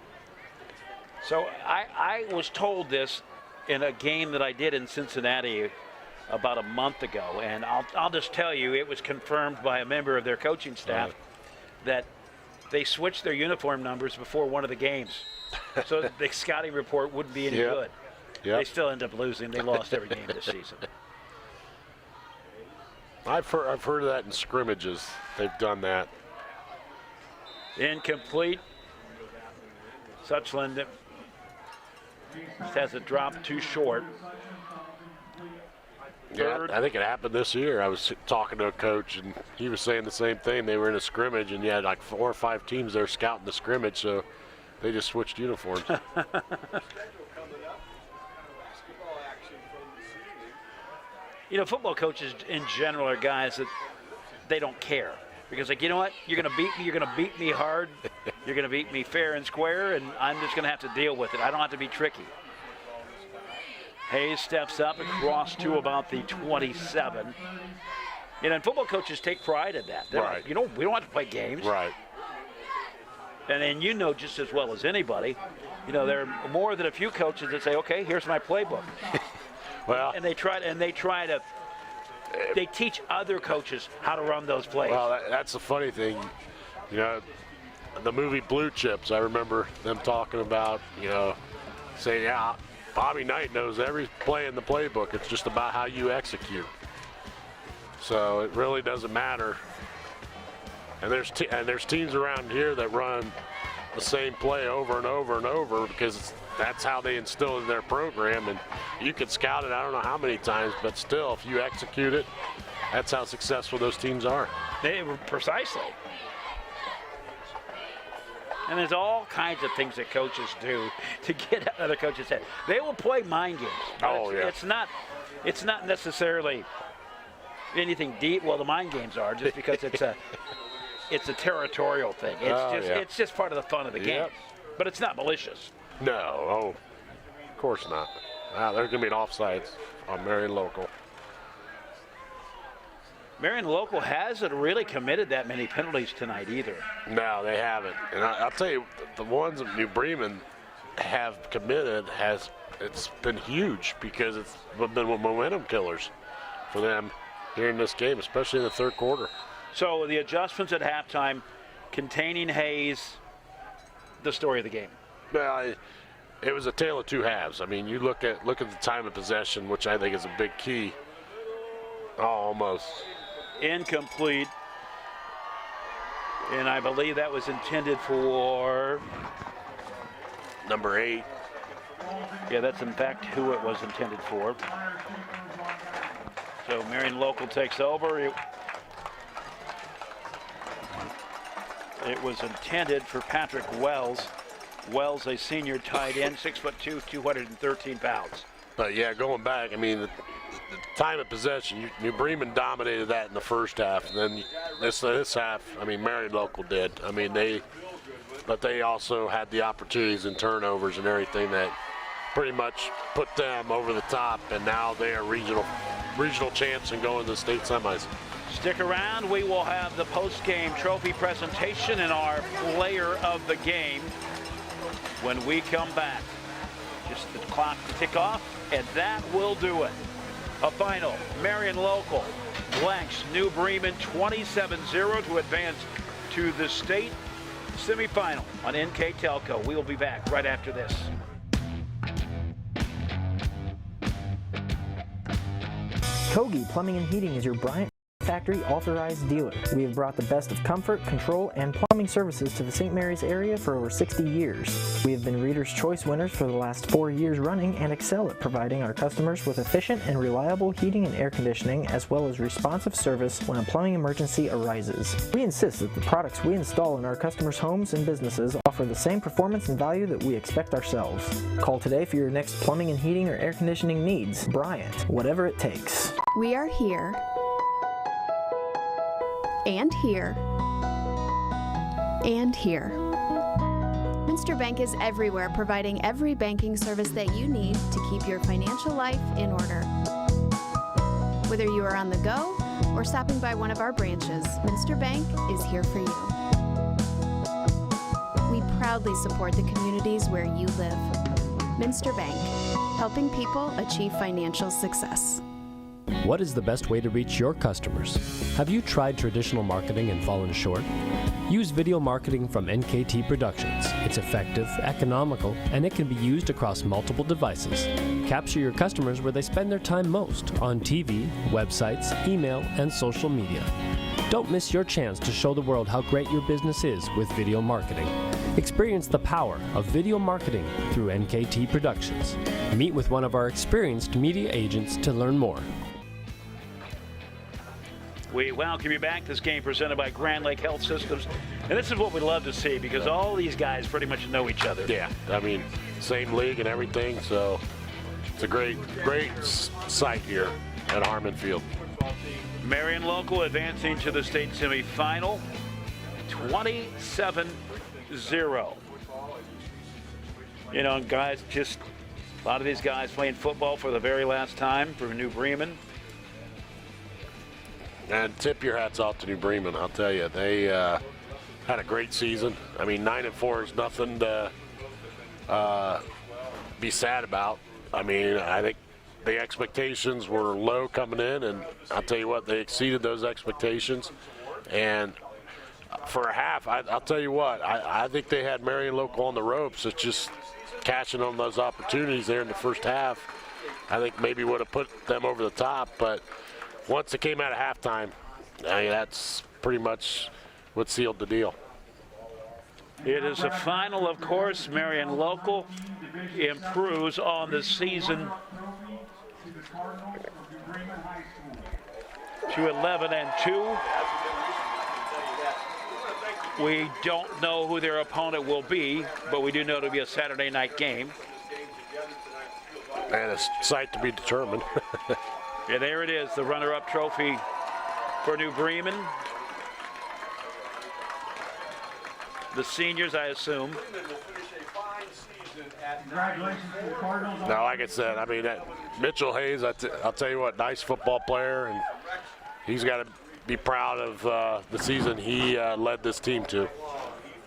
So I was told this in a game that I did in Cincinnati about a month ago, and I'll just tell you, it was confirmed by a member of their coaching staff that they switched their uniform numbers before one of the games, so the scouting report wouldn't be any good. Yep. They still end up losing. They lost every game this season. I've heard of that in scrimmages. They've done that. Incomplete. Suchland has it dropped too short. Yeah, I think it happened this year. I was talking to a coach, and he was saying the same thing. They were in a scrimmage, and you had like 4 or 5 teams there scouting the scrimmage, so they just switched uniforms. You know, football coaches in general are guys that they don't care. Because, like, you know what? You're going to beat me. You're going to beat me hard. You're going to beat me fair and square, and I'm just going to have to deal with it. I don't have to be tricky. Hayes steps up across to about the 27. And football coaches take pride in that. They're like, you know, we don't have to play games. Right. And then you know just as well as anybody, you know, there are more than a few coaches that say, okay, here's my playbook. Well, and they teach other coaches how to run those plays. Well, that's the funny thing. You know, the movie Blue Chips, I remember them talking about, you know, saying, yeah, Bobby Knight knows every play in the playbook. It's just about how you execute. So it really doesn't matter. And there's teams around here that run the same play over and over and over because that's how they instill in their program. And you can scout it I don't know how many times, but still, if you execute it, that's how successful those teams are. They were precisely. And there's all kinds of things that coaches do to get other coaches' head. They will play mind games. It's not necessarily anything deep. Well, the mind games are just because it's a territorial thing. It's just part of the fun of the game. But it's not malicious. No, of course not. There's going to be an offsides on Marion Local. Marion Local hasn't really committed that many penalties tonight either. No, they haven't. And I'll tell you, the ones that New Bremen have committed it's been huge because it's been momentum killers for them here in this game, especially in the third quarter. So the adjustments at halftime, containing Hayes, the story of the game. Well, it was a tale of two halves. I mean, you look at the time of possession, which I think is a big key. Almost. Incomplete. And I believe that was intended for number 8. Yeah, that's in fact who it was intended for. So Marion Local takes over. It was intended for Patrick Wells. Wells, a senior tight end, 6'2", 213 pounds. But yeah, going back, I mean, the time of possession, New Bremen dominated that in the first half. And then this half, I mean, Marion Local did. I mean, but they also had the opportunities and turnovers and everything that pretty much put them over the top. And now they are regional champs and going to the state semis. Stick around. We will have the post-game trophy presentation and our player of the game when we come back. Just the clock to tick off, and that will do it. A final, Marion Local blanks New Bremen 27-0 to advance to the state semifinal on NKTelco. We will be back right after this. Kogi Plumbing and Heating is your Bryant Factory authorized dealer. We have brought the best of comfort, control, and plumbing services to the St. Mary's area for over 60 years. We have been Reader's Choice winners for the last 4 years running and excel at providing our customers with efficient and reliable heating and air conditioning, as well as responsive service when a plumbing emergency arises. We insist that the products we install in our customers' homes and businesses offer the same performance and value that we expect ourselves. Call today for your next plumbing and heating or air conditioning needs. Bryant, whatever it takes. We are here. And here. And here. Minster Bank is everywhere, providing every banking service that you need to keep your financial life in order. Whether you are on the go or stopping by one of our branches, Minster Bank is here for you. We proudly support the communities where you live. Minster Bank, helping people achieve financial success. What is the best way to reach your customers? Have you tried traditional marketing and fallen short? Use video marketing from NKT Productions. It's effective, economical, and it can be used across multiple devices. Capture your customers where they spend their time most, on TV, websites, email, and social media. Don't miss your chance to show the world how great your business is with video marketing. Experience the power of video marketing through NKT Productions. Meet with one of our experienced media agents to learn more. We welcome you back. This game presented by Grand Lake Health Systems. And this is what we love to see because all these guys pretty much know each other. Yeah, I mean, same league and everything, so it's a great sight here at Harmon Field. Marion local advancing to the state semifinal, 27-0. You know, guys, just a lot of these guys playing football for the very last time for New Bremen. And tip your hats off to New Bremen. I'll tell you, they had a great season. I mean, 9-4 is nothing to be sad about. I mean, I think the expectations were low coming in, and I'll tell you what, they exceeded those expectations. And for a half, I'll tell you what, I think they had Marion local on the ropes. It's just catching on those opportunities there in the first half. I think maybe would have put them over the top, but once it came out of halftime, I mean, that's pretty much what sealed the deal. It is a final, of course. Marion local improves on the season to 11-2. We don't know who their opponent will be, but we do know it'll be a Saturday night game. And a sight to be determined. Yeah, there it is, the runner-up trophy for New Bremen. The seniors, I assume. Now, like I said, I mean, Mitchell Hayes, I'll tell you what, nice football player, and he's got to be proud of the season he led this team to.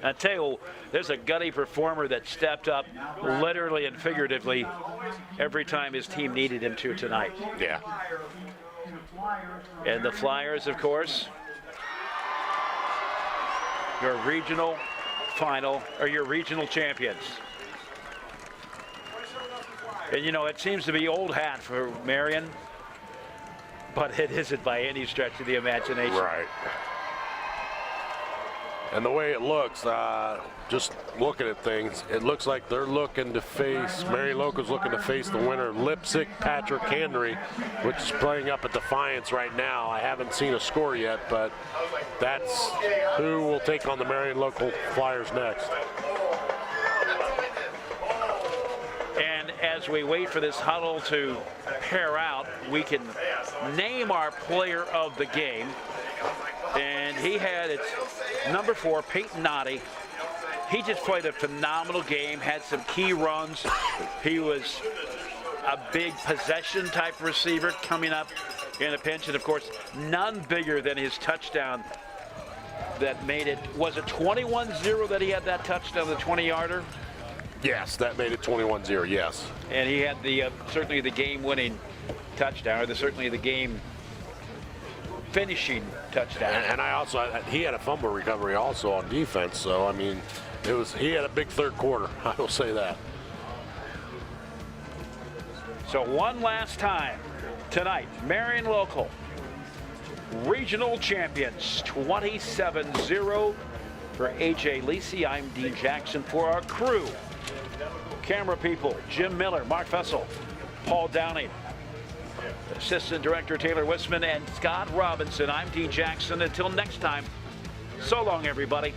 I tell you, there's a gutty performer that stepped up literally and figuratively every time his team needed him to tonight. Yeah. And the Flyers, of course, your regional final, or your regional champions. And you know, it seems to be old hat for Marion, but it isn't by any stretch of the imagination. Right. And the way it looks, just looking at things, it looks like they're looking to face, Marion Local's looking to face the winner, Lipsick Patrick Henry, which is playing up at Defiance right now. I haven't seen a score yet, but that's who will take on the Marion Local Flyers next. And as we wait for this huddle to pair out, we can name our player of the game. And he had its number 4, Peyton Noddy. He just played a phenomenal game, had some key runs. He was a big possession type receiver coming up in a pinch. And of course, none bigger than his touchdown that made it. Was it 21-0 that he had that touchdown, the 20-yarder? Yes, that made it 21-0, yes. And he had the certainly the game-winning touchdown, or certainly the game finishing touchdown. And I also, he had a fumble recovery also on defense, so I mean, he had a big third quarter, I will say that. So one last time tonight, Marion Local, regional champions, 27-0 for A.J. Lisi. I'm Dean Jackson for our crew. Camera people, Jim Miller, Mark Fessel, Paul Downing, Assistant Director Taylor Wisman, and Scott Robinson. I'm Dean Jackson. Until next time, so long, everybody.